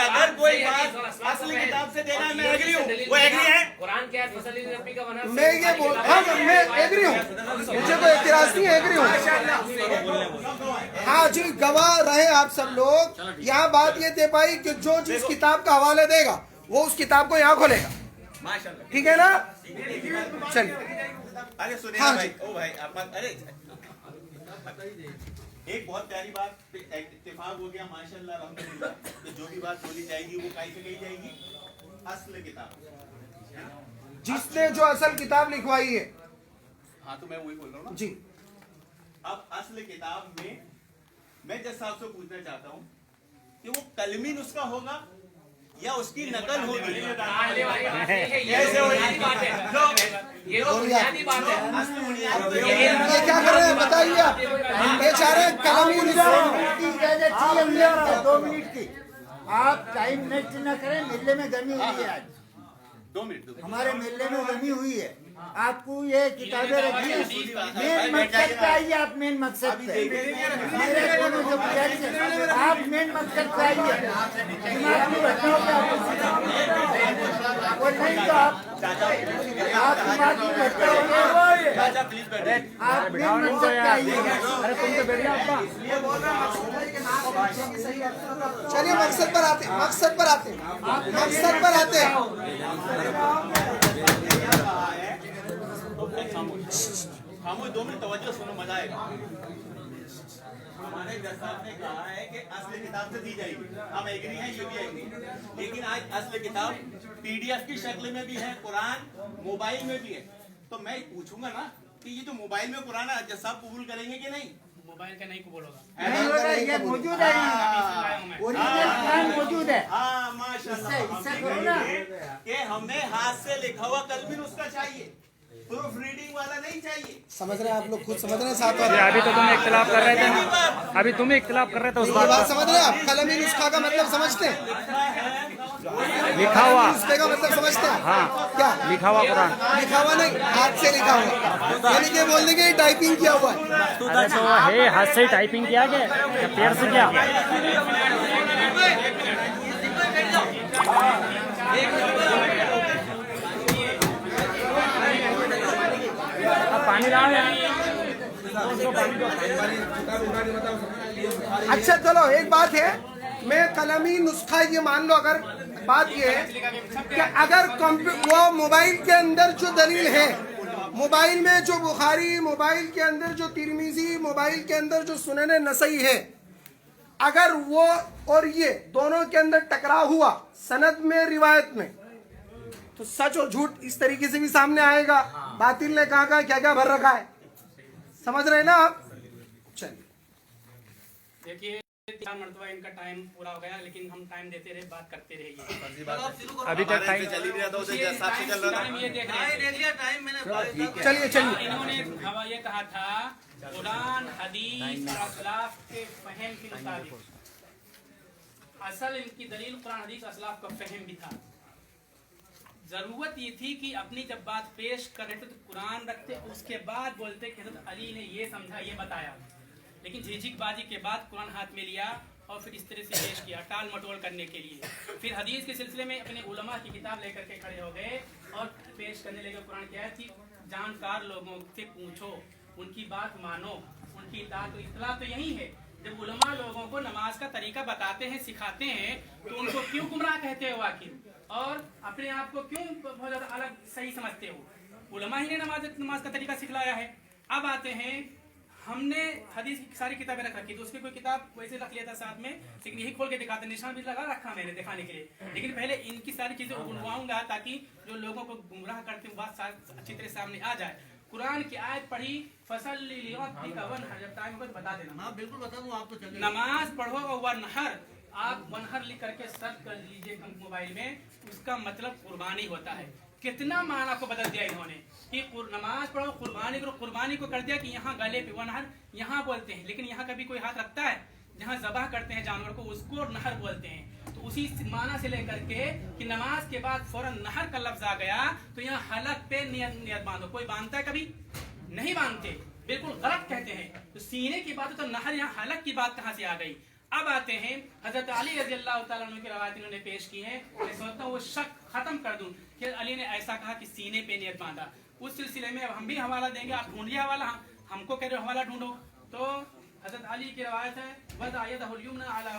अगर कोई बात असली किताब से देना है, मैं एग्री हूँ। वो एग्री है? मैं ये बोल हाँ मैं एग्री हूँ, मुझे कोई एतराज नहीं है, एग्री हूँ। हाँ जी, गवाह रहे आप सब लोग। यहाँ बात ये दे पाई कि जो जिस किताब का हवाले देगा वो उस किताब को यहाँ खोलेगा। ठीक है ना? चलिए। अरे सुनिए हाँ भाई, ओ भाई आप अरे एक बहुत प्यारी बात इत्तेफाक हो गया माशाल्लाह अल्हम्दुलिल्लाह। तो जो भी बात बोली जाएगी वो काहे से कही जाएगी? असल किताब, जिसने जो असल किताब लिखवाई है। हाँ तो मैं वही बोल रहा हूँ ना जी। अब असल किताब में मैं जज साहब से पूछना चाहता हूँ कि वो कलमी नुस्खा होगा या उसकी नकल होगी? ये क्या कर रहे हैं बताइए आप? ये चाह रहे हैं कलमी 2 मिनट की आप टाइम वेस्ट न करें। मेले में गमी हुई है आज, 2 मिनट हमारे मेले में गमी हुई है। आपको ये किताबें रखी, मेन मकसद पे आइए। आप मेन मकसद पे मेरे कोनो जो आप मेन मकसद पे आइए। दिमाग में रखो कि वो नहीं तो आप दिमाग में रखते होंगे। आप मेन मकसद पे आइए। अरे तुम तो बैठ जाओ आपका। चलिए मकसद पर आते हैं, मकसद पर आते हैं, मकसद पर आते हैं। खामोश 2 मिनट तवज्जो सुनो, मजा आएगा। हमारे जज साहब ने कहा है कि असली किताब से दी जाएगी। हम एग्री हैं, ये भी एग्री है। लेकिन आज असली किताब PDF की शक्ल में भी है, कुरान मोबाइल में भी है। तो मैं पूछूंगा ना कि ये जो मोबाइल में कुरान है जज साहब कबूल करेंगे कि नहीं? मोबाइल का नहीं कबूल होगा। ये मौजूद है, ओरिजिनल मौजूद है। हाँ माशाल्लाह। इससे करो ना कि हमें हाथ से लिखा हुआ कलमी नुस्खा चाहिए, प्रूफ रीडिंग वाला नहीं चाहिए। समझ रहे हैं आप लोग, खुद समझ रहे हैं साथ वाले। अभी तो तुम इख्तिलाफ कर रहे थे ना, अभी तुम इख्तिलाफ कर रहे थे उस ये बात बात पर। समझ रहे हैं आप? कलमी नुस्खा का मतलब समझते हैं? लिखा हुआ नुस्खे का मतलब समझते हैं? हाँ, क्या लिखा हुआ कुरान। लिखा हुआ नहीं, हाथ से लिखा हुआ, यानी कि बोल देंगे टाइपिंग किया हुआ है। अरे तो है हाथ से ही टाइपिंग किया गया या पैर से क्या? पानी डाल। अच्छा चलो, एक बात है, मैं कलमी नुस्खा ये मान लो, अगर बात ये है कि अगर वो मोबाइल के अंदर जो दलील है, मोबाइल में जो बुखारी, मोबाइल के अंदर जो तिरमिजी, मोबाइल के अंदर जो सुनने नसई है, अगर वो और ये दोनों के अंदर टकराव हुआ सनद में, रिवायत में, तो सच और झूठ इस तरीके से भी सामने आएगा। बातिल ने कहा क्या क्या भर रखा है, समझ रहे हैं ना आप? चलिए देखिए 4 मरतबा इनका टाइम पूरा हो गया, लेकिन हम टाइम देते रहे, बात करते रहे। अभी तक टाइम चल ही रहा था, उसे जज साहब से चल रहा था। ये देख रहे हैं। टाइम मैंने चलिए चलिए। इन्होंने हवा ये कहा था कुरान हदीस और असलाफ के फहम के मुताबिक। असल इनकी दलील कुरान हदीस असलाफ का फहम भी था। जरूरत ये थी कि अपनी जब बात पेश कर रहे थे तो कुरान रखते, उसके बाद बोलते कि हज़रत अली ने ये समझा, ये बताया। लेकिन झिझकबाजी के बाद कुरान हाथ में लिया और फिर इस तरह से पेश किया, टाल मटोल करने के लिए। फिर हदीस के सिलसिले में अपने उलमा की किताब लेकर के खड़े हो गए और पेश करने लगे। कुरान क्या है कि जानकार लोगों से पूछो, उनकी बात मानो, उनकी इताअत। तो इत्तला तो यही है जब उलमा लोगों को नमाज का तरीका बताते हैं, सिखाते हैं, तो उनको क्यों गुमराह कहते हो आखिर, और अपने आप को क्यों बहुत ज्यादा अलग सही समझते हो? उलमा ही ने नमाज का तरीका सिखलाया है। अब आते हैं, हमने हदीस की सारी किताबें रख रखी, तो उसमें कोई किताब वैसे रख लिया था साथ में, लेकिन यही खोल के दिखाते, निशान भी लगा रखा मैंने दिखाने के लिए। लेकिन पहले इनकी सारी चीजें बुनवाऊंगा ताकि जो लोगों को गुमराह करते हैं बात अच्छी तरह सामने आ जाए। कुरान की आयत पढ़ी, फसल जब टाइम होगा तो बता देना। हाँ बिल्कुल बता दूं, आप तो चले। नमाज पढ़ो और वनहर, आप वनहर लिख करके सर्च कर लीजिए मोबाइल में, उसका मतलब कुर्बानी होता है। कितना माना को बदल दिया इन्होंने कि नमाज पढ़ो कुर्बानी करो, कुर्बानी को कर दिया कि यहाँ गले पे वनहर यहाँ बोलते हैं, लेकिन यहाँ कभी कोई हाथ रखता है? जहाँ जबाह करते हैं जानवर को उसको नहर बोलते हैं। तो उसी माना से लेकर के कि नमाज के बाद फौरन नहर का लफ्ज आ गया, तो यहाँ हलक पे नियत बांधो। कोई बांधता है? कभी नहीं बांधते, बिल्कुल गलत कहते हैं। तो सीने की बात, तो नहर यहाँ हलक की बात कहाँ से आ गई? अब आते हैं हजरत अली रज़ी अल्लाह तआला अन्हु की रवायत इन्होंने पेश की है। मैं सोचता हूँ वो शक खत्म कर दूं कि अली ने ऐसा कहा कि सीने पे नियत बांधा। उस सिलसिले में अब हम भी हवाला देंगे, आप ढूंढिए हवाला, हमको कह रहे हो हवाला ढूंढो। तो हजरत अली की रवायत है, वज़अ यदहुल युमना अला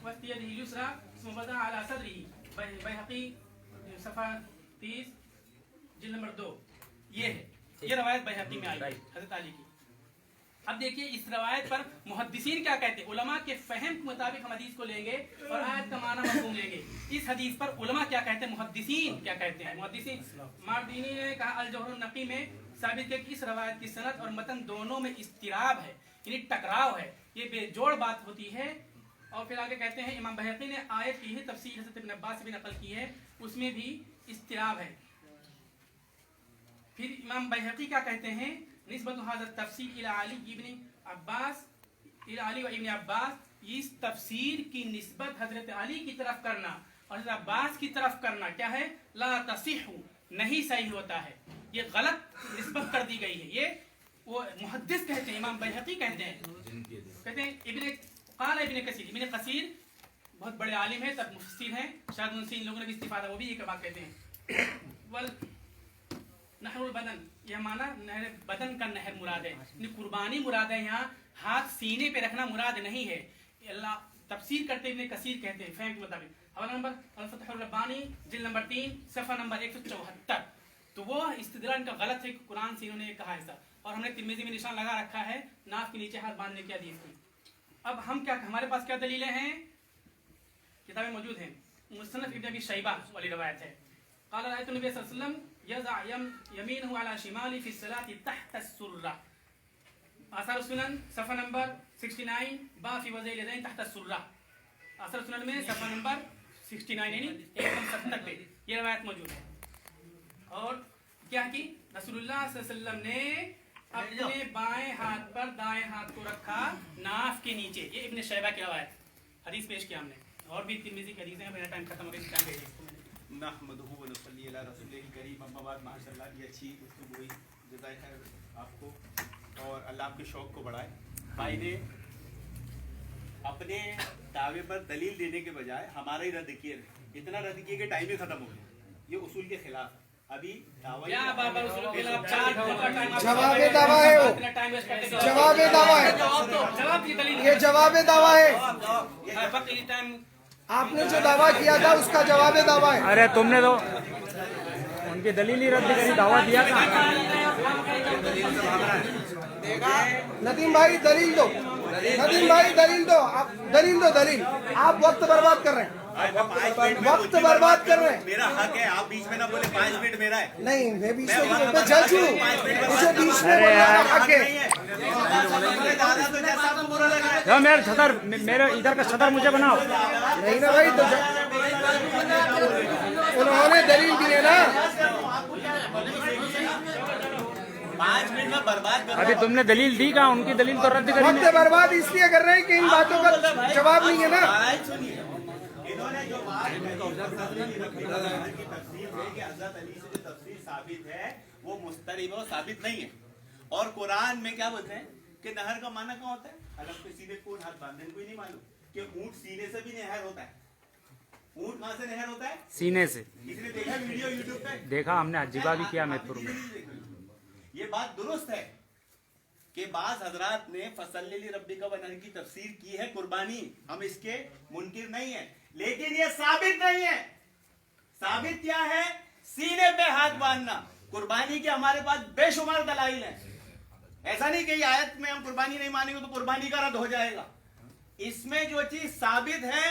वस्ति यदिहिल युसरा सुम्मा वज़अ अला सदरिही, बैहक़ी सफ़ा 30 जिल्द नंबर 2। ये रवायत बैहक़ी में आई हजरत अली की। अब देखिए इस रवायत पर मुहद्दिसीन क्या कहते हैं। उलमा के फहम के मुताबिक हम हदीस को लेंगे और आयत का माना मफ़हूम लेंगे। इस हदीस पर उलमा क्या कहते हैं, मुहद्दिसीन क्या कहते हैं। मुहद्दिसीन मार्दीनी ने कहा अल-जौहरुन नक़ी में साबित है कि इस रवायत की सनद और मतन दोनों में इस्तिराब है, यानी टकराव है, ये बेजोड़ बात होती है। और फिर आगे कहते हैं इमाम बहक़ी ने आयत की ही तफसीर हज़रत इब्न अब्बास से भी नकल की है, उसमें भी इस्तिराब है। फिर इमाम बहक़ी क्या कहते हैं, निस्बत हाज़ा तफसीर इला अली इब्न अब्बास, इला अली व इब्न अब्बास, इस तफसीर की निस्बत हजरत अली की तरफ करना और हजरत अब्बास की तरफ करना क्या है, ला तसिहु, नहीं सही होता है, ये गलत निस्बत कर दी गई है। ये वो मुहद्दिस कहते हैं, इमाम बहक़ी कहते हैं इब्न कसीर बहुत बड़े आलिम है, तब मुफस्सिर हैं, शायद उनसे इन लोगों ने भी इस्तिफादा, वो भी एक बात कहते हैं। वल नहरुल बदन, यह माना नहर बदन का नहर मुराद है, कुर्बानी मुराद है, यहाँ हाथ सीने पे रखना मुराद नहीं है। अल्लाह तफसीर करते हुए कसीर कहते हैं फहम के मुताबिक। हवाला नंबर अल-फतहुर रब्बानी जिल्द नंबर 3 सफ़ा नंबर 174। तो वो इस्तिदलाल का गलत है, कुरान से इन्होंने कहा ऐसा। और हमने तिर्मिज़ी में निशान लगा रखा है नाफ के नीचे हाथ बांधने की हदीस की। अब हम क्या, हमारे पास क्या दलीलें हैं, किताबें मौजूद हैं। मुसन्नफ़ इब्न अबी शैबा वाली रवायत है, क़ाल रअयतु नबी सल्लल्लाहु अलैहि वसल्लम यज़अ यमीनहु अला शिमाली फ़ी सलाति तहत अस्सुर्रा। आसार सुनन सफ़ा नंबर 69 बा फ़ी वज़इल यदैन तहत अस्सुर्रा। आसार सुनन में सफ़ा नंबर 69 यानी 170 पे ये रवायत मौजूद है। और क्या की रसूलुल्लाह सल्लल्लाहु अलैहि वसल्लम ने अपने बाएं हाथ पर दाएं हाथ को रखा नाफ के नीचे। ये इब्न शैबा की रवायत हदीस पेश किया हमने, और भी तिर्मिज़ी की हदीसें हैं, मेरा टाइम खत्म हो गया, टाइम भेजिए इसको मैंने। नहमदुहु व नसल्ली अला रसूलिल करीम, अम्मा बाद, माशाअल्लाह ये अच्छी गुफ्तगू हुई, जज़ाए खैर आपको, और अल्लाह आपके शौक़ को बढ़ाए। भाई ने अपने दावे पर दलील देने के बजाय हमारा ही रद्द किए, इतना रद्द किए कि टाइम ही खत्म हो गया। ये उसूल के खिलाफ है। अभी जवाब दावा है, वो जवाब दावा है, ये जवाब दावा है। आपने जो दावा किया था उसका जवाब दावा है। अरे तुमने तो उनकी दलील ही रद्द करी, दावा दिया था। नदीम भाई दलील दो, नदीम भाई दलील दो, आप दलील दो, दलील। आप वक्त बर्बाद कर रहे हैं, वक्त बर्बाद कर रहे हैं। मेरा हक है, आप बीच में ना बोले, 5 मिनट मेरा है। नहीं, मैं बीच में जज हूँ, मुझे बीच में बोलने का हक है। मेरा छतर, मेरे इधर का छतर मुझे बनाओ। नहीं ना भाई, तो उन्होंने दलील दी है ना। 5 मिनट में बर्बाद कर। अभी तुमने दलील दी का, उनकी दलील तो रद्द करी। वक्त बर्बाद इसलिए कर रहे हैं कि इन बातों का जवाब नहीं है ना। इन्होंने जो बात तफसीर साबित है वो मुस्तरिब और साबित नहीं है। और कुरान में क्या बोलते हैं कि नहर का माना क्या होता है, अलग पे सीधे कौन हाथ बांधने कोई नहीं मालूम कि ऊंट सीने से भी नहर होता है। ऊंट कहाँ से नहर होता है? सीने से। किसने देखा वीडियो यूट्यूब पे? देखा हमने, अजीबा भी किया मैथुर में। ये बात दुरुस्त है कि बाज हजरात ने फसल्ली रब्बी का वनहर की तफसीर की है कुर्बानी, हम इसके मुनकिर नहीं है, लेकिन ये साबित नहीं है। साबित क्या है? सीने पे हाथ बांधना। कुर्बानी के हमारे पास बेशुमार दलाइल हैं। ऐसा नहीं कि आयत में हम कुर्बानी नहीं मानेंगे तो कुर्बानी का रद्द हो जाएगा। इसमें जो चीज साबित है,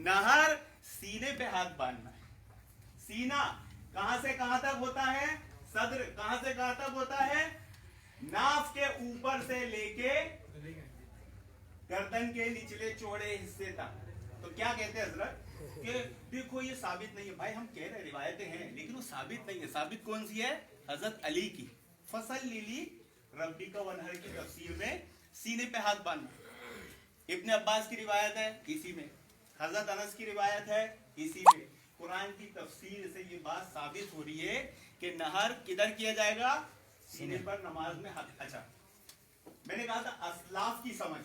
नहर सीने पे हाथ बांधना है। सीना कहां से कहां तक होता है? सद्र कहां से कहां तक होता है? नाफ के ऊपर से लेके गर्दन के निचले चौड़े हिस्से तक। तो क्या कहते हैं हजरत कि देखो ये साबित नहीं है। भाई हम कह रहे रिवायतें हैं, लेकिन वो साबित नहीं है। साबित कौन सी है? हजरत अली की फसल्ली रब्बी का वनहर की तफसीर में सीने पे हाथ बांधना। इब्ने अब्बास की रिवायत है, इसी में। हजरत अनस की रिवायत है, इसी में। कुरान की तफसीर से ये बात साबित हो रही है कि नहर किधर किया जाएगा? सीने पर नमाज में हाथ। अच्छा, मैंने कहा था असलाफ की समझ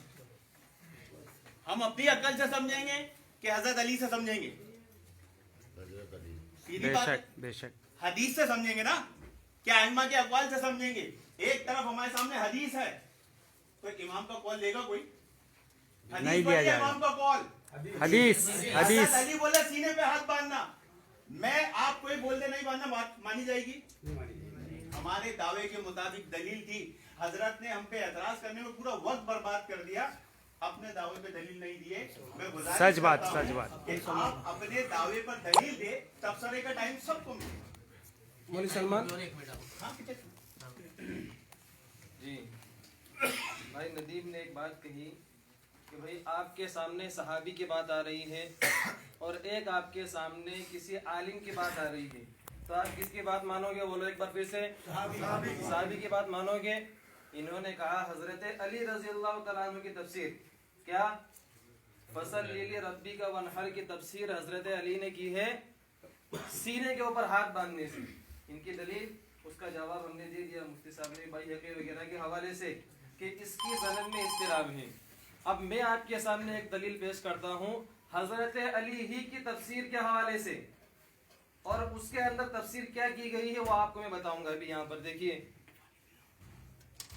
हम अपनी अकल से समझेंगे कि हजरत अली से समझेंगे? सीधी बात है। बेशक हदीस से समझेंगे ना, क्या अइम्मा के अक़वाल से समझेंगे? एक तरफ हमारे सामने हदीस है, तो इमाम का कौल लेगा कोई? नहीं दिया जाएगा। इमाम का कौल हदीस हदीस अली बोले सीने पे हाथ बांधना, मैं आप कोई बोल दे नहीं बांधना, बात मानी जाएगी? हमारे दावे के मुताबिक दलील थी। हजरत ने हम पे एतराज करने में पूरा वक्त बर्बाद कर दिया, अपने दावे पे दलील नहीं दिए। मैं गुजारिश सच बात, करता हूं सच बात। कि आप अपने दावे पर दलील दे, तबसरे का टाइम सबको मिले। मौलवी सलमान जी भाई नदीम ने एक बात कही कि भाई आपके सामने सहाबी की बात आ रही है और एक आपके सामने किसी आलिम की बात आ रही है, तो आप किसकी बात मानोगे? बोलो एक बार फिर से। सहाबी की बात मानोगे। इन्होंने कहा हजरत अली रजी अल्लाह तआला अन्हु की तफसीर, क्या फसल्ली रब्बी का वनहर की तफसीर हजरत अली ने की है सीने के ऊपर हाथ बांधने से। इनकी दलील, उसका जवाब हमने दे दिया मुफ्ती साहब ने भाई हक़ वगैरह के हवाले से कि इसकी सनद में इस्तिराब है। अब मैं आपके सामने एक दलील पेश करता हूँ हजरत अली ही की तफसीर के हवाले से, और उसके अंदर तफसीर क्या की गई है वो आपको मैं बताऊंगा। अभी यहाँ पर देखिए,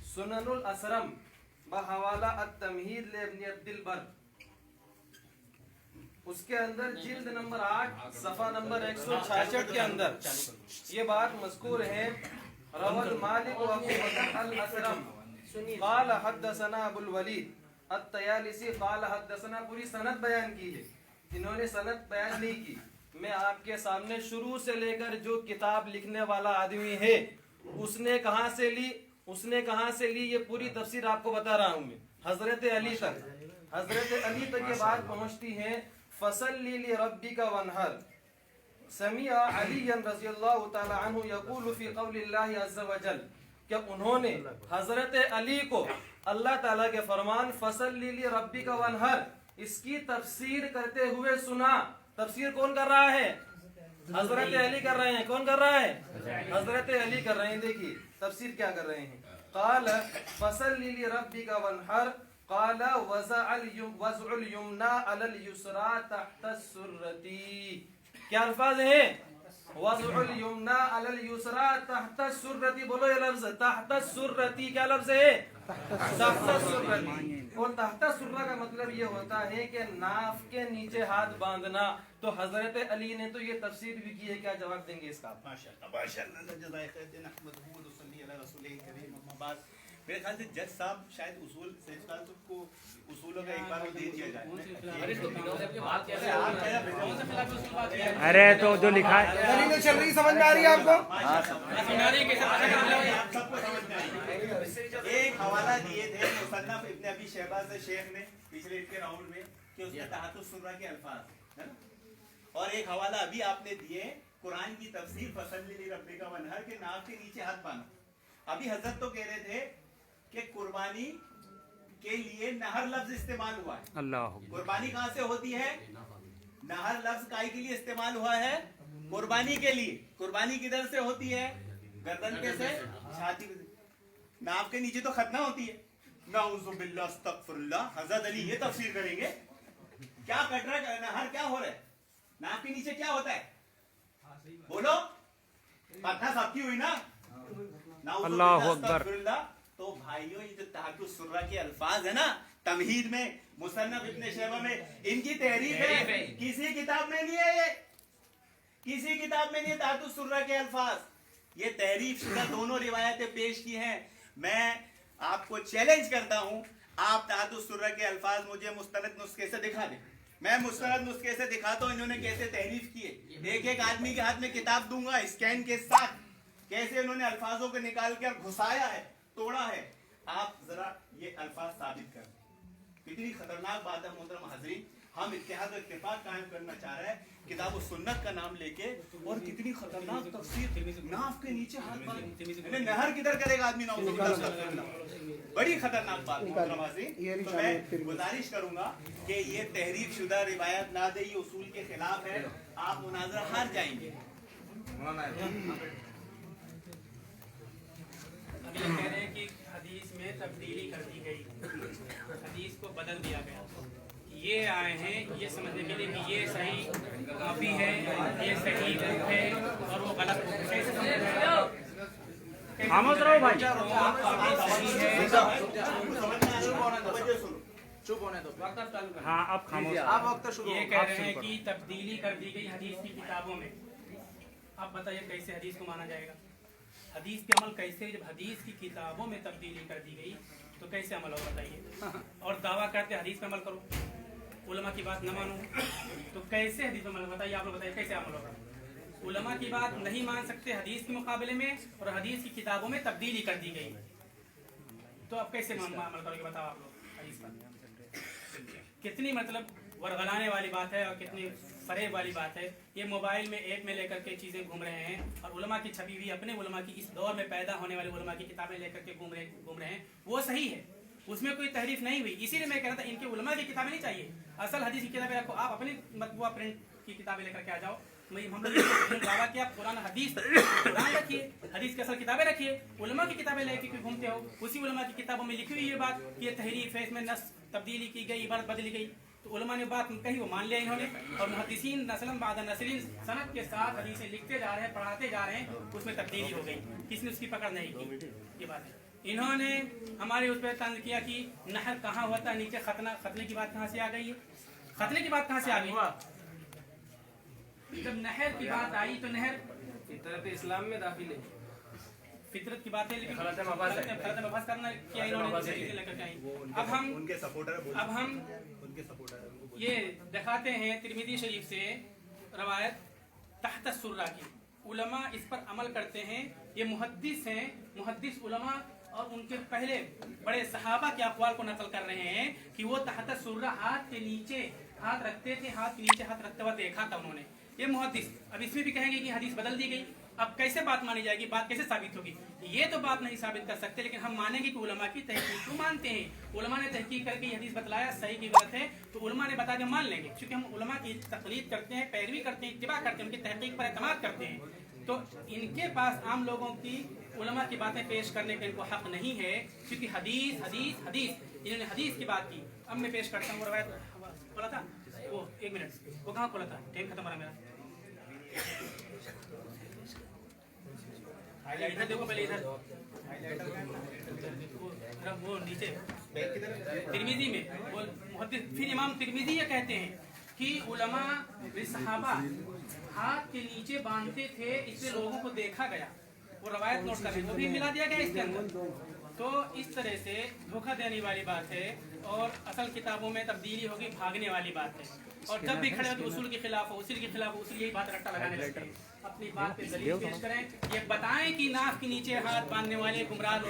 सुननुल असरम बहवाला अत-तमहीद ले इब्न अब्दुल बर, उसके अंदर जिल्द नंबर 8 सफा नंबर 166 के अंदर ये बात मज़कूर है। रवल मालिक व अबू बकर अल असरम क़ाल हद्दसना अबुल वलीद अत-तयालिसी क़ाल हद्दसना, पूरी सनद बयान की है। इन्होंने सनद बयान नहीं की। मैं आपके सामने शुरू से लेकर जो किताब लिखने वाला आदमी है उसने कहाँ से ली, उसने कहाँ से ली, ये पूरी तफसीर आपको बता रहा हूँ मैं। हजरत अली तक, हजरत अली तक ये बात पहुँचती है फसल्ली रब्बी का वनहर समिया अलीयन रज़ियल्लाहु तआला अन्हु यक़ूलु फ़ी क़ौलिल्लाहि अज़्ज़ा व जल, क्या उन्होंने हजरत अली को अल्लाह ताला के फरमान फसल्ली रब्बी का वनहर इसकी तफसीर करते हुए सुना। तफसीर कौन कर रहा है? हजरत अली कर रहे हैं। कौन कर रहा है? हजरत अली कर रहे हैं। देखिए तफसीर क्या कर रहे हैं। क़ाल फसल्ली रब्बी का वनहर क़ाल वज़उल युमना अलल युसरा तहत सुर्रती। क्या अल्फाज है? वज़उल युमना अलल युसरा तहत सुर्रती। बोलो ये लफ्ज तहत सुर्रती क्या लफ्ज है? तहत सुर्रती। और तहत सुर्रा का मतलब ये होता है कि नाफ के नीचे हाथ बांधना। तो हजरत अली ने तो ये तफसीर भी की है। क्या जवाब देंगे इसका? मेरे ख्याल से जज साहब शायद उसूल को उसूलों का एक बार दे दिया जाए। अरे तो जो लिखा है दलीलें चल रही, समझ में आ रही है आपको? एक हवाला दिए थे मुसन्नफ इब्ने अबी शैबा से शेख ने पिछले इनके राउंड में कि उसके तहत सुर्रा के अल्फाज है, और एक हवाला अभी आपने दिए कुरान की तफसीर फसल्ली रब्बी का वनहर के नाक के नीचे हाथ बांधो। अभी हजरत तो कह रहे थे कि कुर्बानी के लिए नहर लफ्ज इस्तेमाल हुआ है। अल्लाह, कुर्बानी कहाँ से होती है? नहर लफ्ज काय के लिए इस्तेमाल हुआ है? कुर्बानी के लिए। कुर्बानी किधर से होती है? गर्दन के से, छाती से, नाक के नीचे तो खतना होती है। नाउज़ुबिल्लाह अस्तगफिरुल्लाह। हज़रत अली ये तफसीर करेंगे क्या कट रहा है? नहर क्या हो रहा है? नाक के नीचे क्या होता है? बोलो, खतना सबकी हुई ना? अल्लाहु अकबर। तो भाइयों ये जो ताहतुस सुर्रा के अल्फाज है ना तमहीद में मुसन्नफ इब्न शैबा में, इनकी तहरीफ है, किसी किताब में नहीं है, ये किसी किताब में नहीं है ताहतुस सुर्रा के अल्फाज। ये तहरीफ शुदा दोनों रिवायतें पेश की हैं। मैं आपको चैलेंज करता हूं, आप ताहतुस सुर्रा के अल्फाज मुझे मुस्तनद नुस्खे से दिखा दें। मैं मुस्तनद नुस्खे से दिखाता हूं इन्होंने कैसे तहरीफ किए। एक एक आदमी के हाथ में किताब दूंगा स्कैन के साथ, कैसे इन्होंने अल्फाजों को निकाल कर घुसाया है, तोड़ा है। आप जरा ये अल्फाज साबित कर दें। कितनी खतरनाक बात है मोहतरम हाज़रीन। हम इत्तेहाद और इत्तेफाक कायम करना चाह रहे हैं किताब और सुन्नत का नाम लेके, और कितनी खतरनाक तफसीर नाफ के नीचे हाथ बांध, नहर किधर करेगा आदमी नाफ, बड़ी खतरनाक बात मोहतरम हाज़रीन। तो मैं गुजारिश करूंगा कि ये तहरीफ शुदा रिवायत ना दे, ये उसूल के खिलाफ है, आप मुनाजरा हार जाएंगे। अभी कह रहे हैं कि हदीस में तब्दीली कर दी गई, हदीस को बदल दिया गया। ये आए हैं ये समझने के लिए कि ये सही काफी है, ये सही है और वो गलत है। खामोश रहो भाई। चुप होने दो, वक्त अब चालू करें। हाँ अब खामोश। आप वक्त शुरू। ये कह रहे हैं कि तब्दीली कर दी गई हदीस की किताबों में। आप बताइए कैसे हदीस को माना जाएगा? हदीस के अमल कैसे? जब हदीस की किताबों में तब्दीली कर दी गई तो कैसे अमल हो बताइए? और दावा करते हदीस पे अमल करो, उलमा की बात न मानो, तो कैसे हदीस पे अमल बताइए? आप लोग बताइए कैसे अमल होगा? उलमा की बात नहीं मान सकते हदीस के मुकाबले में, और हदीस की किताबों में तब्दीली कर दी गई, तो अब कैसे अमल करोगे बताओ आप लोग हदीस पर? कितनी मतलब वरगलाने वाली बात है और कितनी फरेब वाली बात है। ये मोबाइल में ऐप में लेकर के चीज़ें घूम रहे हैं, और उलमा की छपी हुई अपने उलमा की इस दौर में पैदा होने वाले उलमा की किताबें लेकर के घूम रहे हैं, वो सही है, उसमें कोई तहरीफ नहीं हुई। इसीलिए मैं कह रहा था इनके उलमा की किताबें नहीं चाहिए, असल हदीस की किताबें रखो। आप अपनी मतबुआ प्रिंट की किताबें लेकर के आ जाओ। हम लोग दावा किया कुरान हदीस, कुरान रखिए, हदीस की असल किताबें रखिए। उलमा की किताबें लेके क्यों घूमते हो? उसी उलमा की किताबों में लिखी हुई ये बात कि ये तहरीफ है, इसमें नस तब्दीली की गई, इबारत बदली गई, तो उलमा ने बात कही, वो मान लिया इन्होंने। और मुहद्दिसीन नस्लन बाद नस्लीन सनद के साथ हदीसें लिखते जा रहे हैं, पढ़ाते जा रहे हैं, उसमें तब्दीली हो गई, किसने उसकी पकड़ नहीं की। ये बात है। इन्होंने हमारे उस पर तंज किया कि नहर कहाँ होता है नीचे, खतने की बात कहाँ से आ गई है? खतने की बात कहाँ से आ गई? जब नहर की बात आई तो नहर फितरत इस्लाम में दाखिल है, फितरत की बात है, लेकिन गलत मबहस करना किया इन्होंने लेकर के आई। अब हम उनके सपोर्टर अब हम उनके सपोर्टर ये दिखाते हैं तिरमिज़ी शरीफ से रवायत तहत सुर्रा की, उलमा इस पर अमल करते हैं। ये मुहद्दिस हैं, मुहद्दिस उलमा, और उनके पहले बड़े सहाबा के अक़वाल को नकल कर रहे हैं कि वो तहत सुर्रा हाथ के नीचे हाथ रखते थे, हाथ के नीचे हाथ रखते हुए देखा था उन्होंने। ये मुहद्दिस अब इसमें भी कहेंगे कि हदीस बदल दी गई। अब कैसे बात मानी जाएगी? बात कैसे साबित होगी? ये तो बात नहीं साबित कर सकते, लेकिन हम मानेंगे कि उलमा की तहकीक को मानते हैं। उलमा ने तहकीक करके ये हदीस बतलाया सही की गलत है, तो उलमा ने बता के मान लेंगे, क्योंकि हम उलमा की तकलीद करते हैं, पैरवी करते हैं, इत्तिबा करते हैं, उनकी तहकीक पर एतमाद करते हैं। तो इनके पास आम लोगों की उलमा की बातें पेश करने का इनको हक नहीं है, क्योंकि हदीस हदीस हदीस इन्होंने हदीस की बात की। अब मैं पेश करता हूँ रवायत खोला था वो, एक मिनट, वो कहाँ खोला था? टाइम खत्म हो रहा मेरा। इधर देखो पहले, इधर वो नीचे तिरमिज़ी में वो मुहद्दिस, फिर इमाम तिरमिज़ी ये कहते हैं कि उलमा सहाबा हाथ के नीचे बांधते थे, इससे लोगों को देखा गया। वो रवायत नोट करें, वो भी मिला दिया गया इसके अंदर। तो इस तरह से धोखा देने वाली बात है, और असल किताबों में तब्दीली होगी भागने वाली बात है। और जब भी खड़े हो तो उसूल के खिलाफ हो, उसूल के खिलाफ हो, उसूल यही बात रट्टा लगाने लगते हैं। अपनी बात पे दलील पेश करें, ये बताएं कि नाक के नीचे हाथ बांधने वाले गुमराह लोग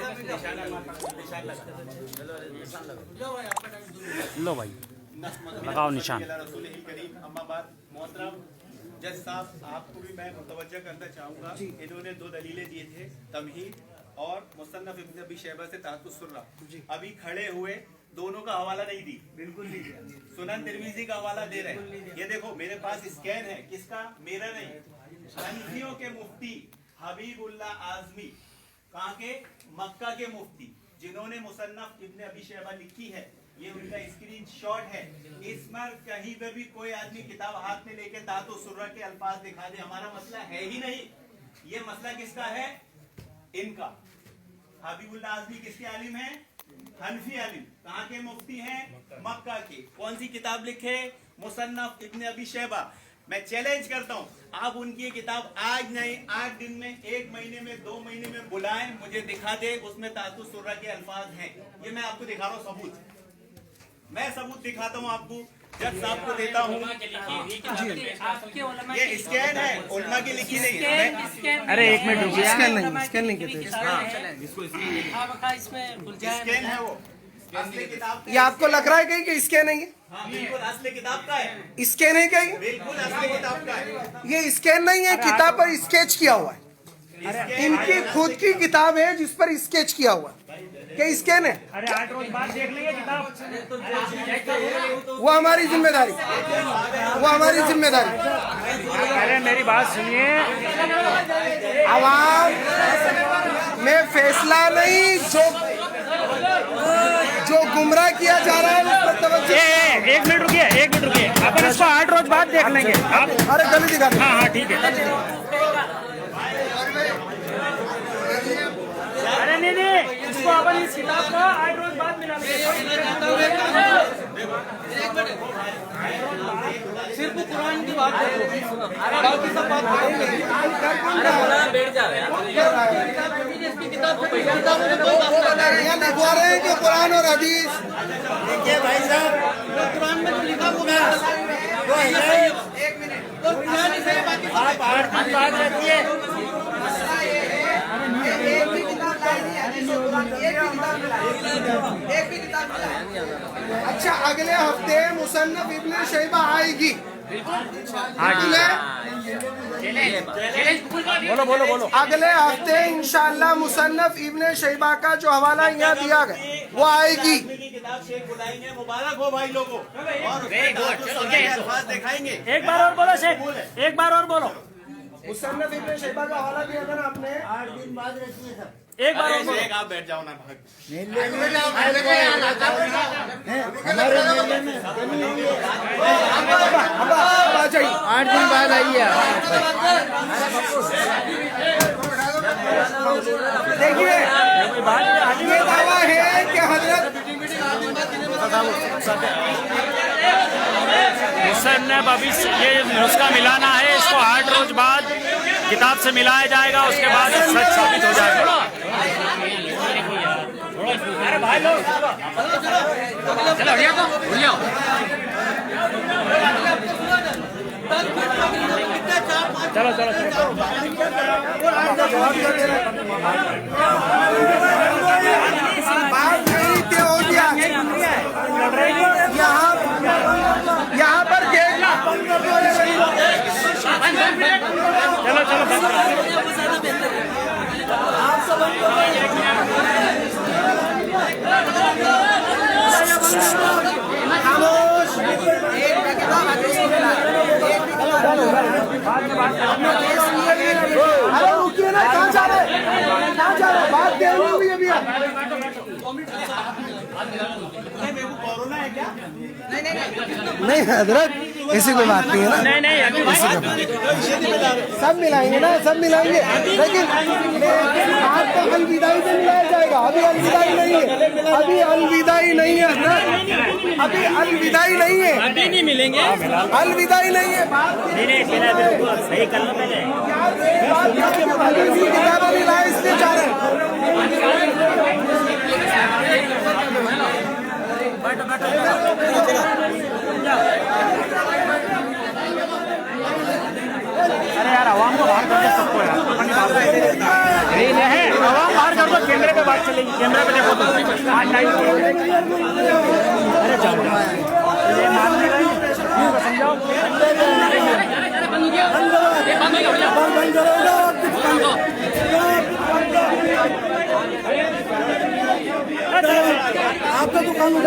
लो भाई लगाओ निशान। जज साहब आपको भी मैं मुतवज्जा करना चाहूँगा, इन्होंने दो दलीलें दिए थे, तमहीद और मुसन्नफ इब्न अबी शैबा से ताहतुस सुर्रा। अभी खड़े हुए दोनों का हवाला नहीं दी, बिल्कुल नहीं दिया, सुनन तिरमिज़ी का हवाला दे रहे हैं। ये देखो मेरे पास स्कैन है, किसका? मेरा नहीं, हनफियों के मुफ्ती हबीबुल्लाह आज़मी, कहाँ के? मक्का के मुफ्ती, जिन्होंने मुसन्नफ इब्न अबी शैबा लिखी है। ये उनका स्क्रीन शॉट है। इसमें कहीं पे भी कोई आदमी किताब हाथ में लेके ताहतुस सुर्रा के अल्फाज दिखा दे, हमारा मसला है ही नहीं। ये मसला किसका है? इनका। हबीबुल्लाह आज़मी किसके आलिम हैं? हनफी आलिम। कहाँ के मुफ्ती हैं? मक्का के। कौन सी किताब लिखे? मुसन्नफ इब्न अबी शैबा। मैं चैलेंज करता हूँ, आप उनकी ये किताब आज नहीं 8 दिन में, 1 महीने में, 2 महीने में बुलाएं, मुझे दिखा दे उसमें तातुस सुर्रा के अल्फाज हैं। ये मैं आपको दिखा रहा हूँ सबूत। मैं सबूत दिखाता हूँ आपको, जज साहब को देता हूँ। ये स्कैन है, उलमा की लिखी नहीं है। अरे 1 मिनट रुकिए, स्कैन नहीं कहते स्कैन है वो असली किताब। ये आपको लग रहा है कहीं कि स्कैन नहीं है? हाँ, बिल्कुल असली किताब का है। स्कैन है क्या ये? बिल्कुल असली किताब का है। ये स्कैन नहीं है, किताब पर स्केच किया हुआ है। इनकी खुद की किताब है जिस पर स्केच किया हुआ है। क्या स्कैन है? अरे 8 रोज बाद देख लेंगे किताब। वो हमारी जिम्मेदारी, वो हमारी जिम्मेदारी। अरे मेरी बात सुनिए, आवाम में फैसला नहीं, जो गुमराह किया जा रहा है उस पर तवज्जो। 1 मिनट रुकिए, 1 मिनट रुकिए, अपन इसको 8 रोज बाद देख लेंगे। आप अरे गली दिखा। हाँ ठीक है। अरे नहीं, इसको अपन इस किताब का 8 रोज बाद मिला लेंगे। सिर्फ कुरान की बात करो, बाकी सब बात बैठ जाओ यार। लिखवा रहे हैं कि कुरान और हदीस। देखिए भाई साहब, कुरान में जो लिखा वो है। तो कुरान ही सही, बाकी आप 8 दिन बाद रखिए। अच्छा, अगले हफ्ते मुसन्नफ इब्न शैबा आएगी। बोलो। अगले हफ्ते इंशाअल्लाह मुसन्नफ इब्न शैबा का जो हवाला यहाँ दिया गया वो आएगी। किताब शेख बुलाएंगे, मुबारक हो भाई लोगों। और अल्फाज दिखाएंगे। एक बार और बोलो शेख, एक बार और बोलो। मुसन्नफ इब्न शैबा का हवाला दिया था ना आपने। 8 दिन बाद रखिए सब। एक बार और बोलो। आप बैठ जाओ ना भाग। हमारे मेले में कमी हुई है। 8 दिन बाद आइए। देखिए, ये दावा है कि हजरत मुसन्नफ अभी ये नुस्खा मिलाना है, इसको 8 रोज बाद किताब से मिलाया जाएगा, उसके बाद सच साबित हो जाएगा। अरे भाई लोग चलो बात नहीं थी हो गया। यहाँ पर अरे रुकिए ना, कहाँ जा रहे बात देनी हुई अभी। कोरोना है क्या? नहीं हजरत, ऐसी कोई बात नहीं है ना। नहीं सब मिलाएंगे ना, सब मिलाएंगे, लेकिन आज तो अलविदाई से मिलाया जाएगा। अभी अलविदाई नहीं है, अभी अलविदाई नहीं है हजरत, अभी अलविदाई नहीं है, अभी नहीं मिलेंगे, अलविदाई नहीं है। सही कर लो पहले। किताब अभी लाए इसलिए जा रहे हैं। अरे यार आवाम को बाहर कर दो सबको यार, नहीं है आवाम बाहर कर दो, कैमरे पे बात चलेगी, कैमरे पे देखो तो आज टाइम। अरे जाओ ये मान नहीं रहे, समझाओ। आपका दुकान में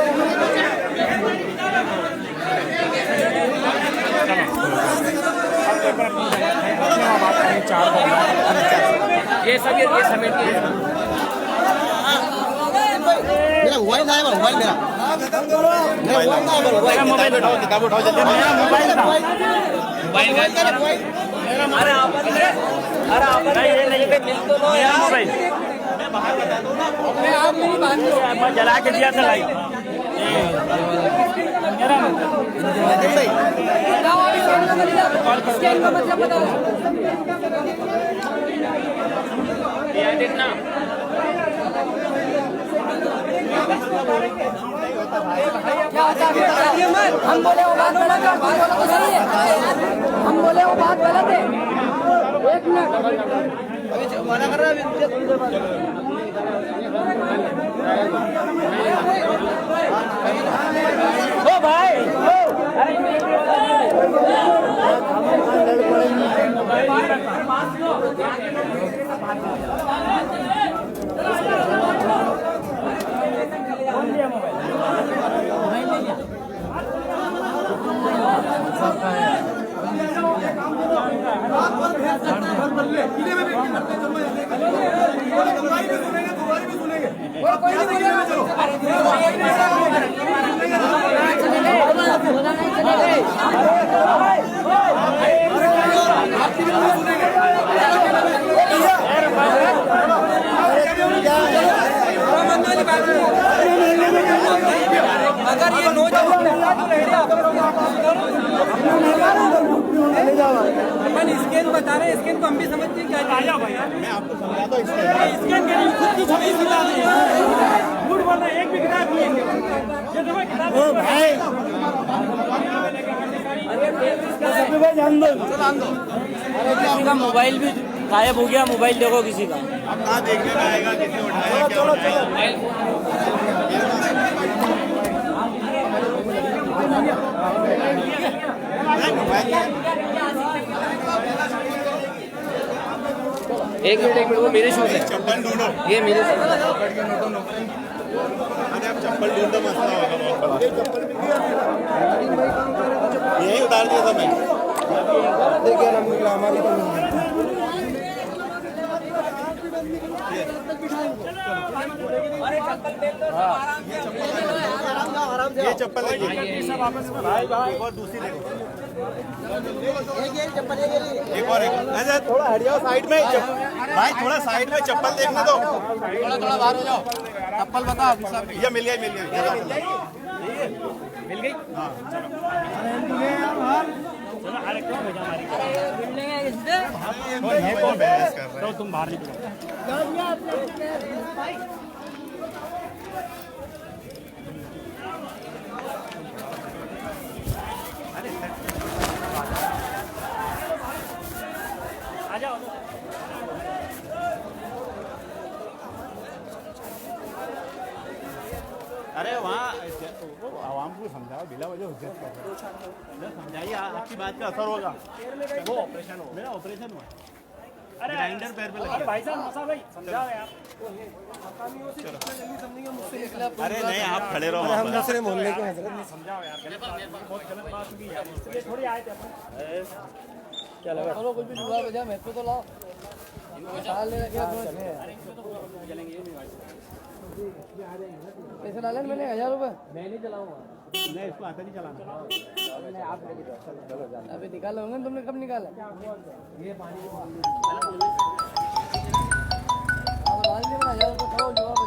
ये समेट मेरा मोबाइल था, मोबाइल मेरा मोबाइल उठाओ, किताब उठाओ जल्दी। मेरा मोबाइल था, अरे आप ये नहीं मेरा मोबाइल। बाहर बता दो ना। आप मेरी बात मैं जला के दिया था लाइट देखना हम बोले वो बात गलत है, हम बोले वो बात गलत है। एक मिनट मना कर रहा है ओ भाई अगर ये नौजवान स्कैन बता रहे हैं, स्कैन को हम भी समझते हैं क्या आया भाई। मैं आपको समझाता हूँ स्कैन के लिए खुद की छवि सुना दी झूठ बोलना एक भी किताब नहीं है ये तुम्हें किताब भाई अरे किसी का मोबाइल भी गायब हो गया, मोबाइल देखो किसी का। अब कहाँ देखने में आएगा किसने उठाया क्या उठाया। एक मिनट वो मेरे शूज है। चप्पल ढूंढो, ये मेरे अरे आप चप्पल ढूंढो, मसला होगा बहुत बड़ा। यही उतार दिया था मैं। देखिए अलहमदुलिल्लाह हमारी तो ये चप्पल है, सब आपस में भाई भाई एक और दूसरी देखो, एक और ऐसे थोड़ा हट जाओ साइड में। भाई थोड़ा साइड में चप्पल देखने दो, थोड़ा बाहर हो जाओ। चप्पल बताओ साहब। ये मिल गई मिल गई मिल गई हाँ चलो अरे क्यों भेजा हमारी तो तुम बाहर निकलो। आ जाओ अरे वहाँ आवाम को समझाओ, बिला वजह हुज्जत कर रहे हो। समझाइए, आपकी बात का असर होगा। वो ऑपरेशन हो, मेरा ऑपरेशन हुआ। अरे ग्राइंडर पैर पे लगा। भाई साहब मसा भाई समझाओ यार। अरे नहीं, आप खड़े रहो। हम दूसरे मोहल्ले के हजरत समझाओ यार, बहुत गलत बात हुई है, इसलिए थोड़ी आए थे अपन। क्या लगा? चलो कुछ भी जुगाड़ बजा, मैं तो लाओ। पैसे डाले मैंने 1000 रुपए। मैं नहीं चलाऊंगा। नहीं, इसको आता नहीं चलाना। अभी निकाले होंगे, तुमने कब निकाला? ये पानी 1000 रुपए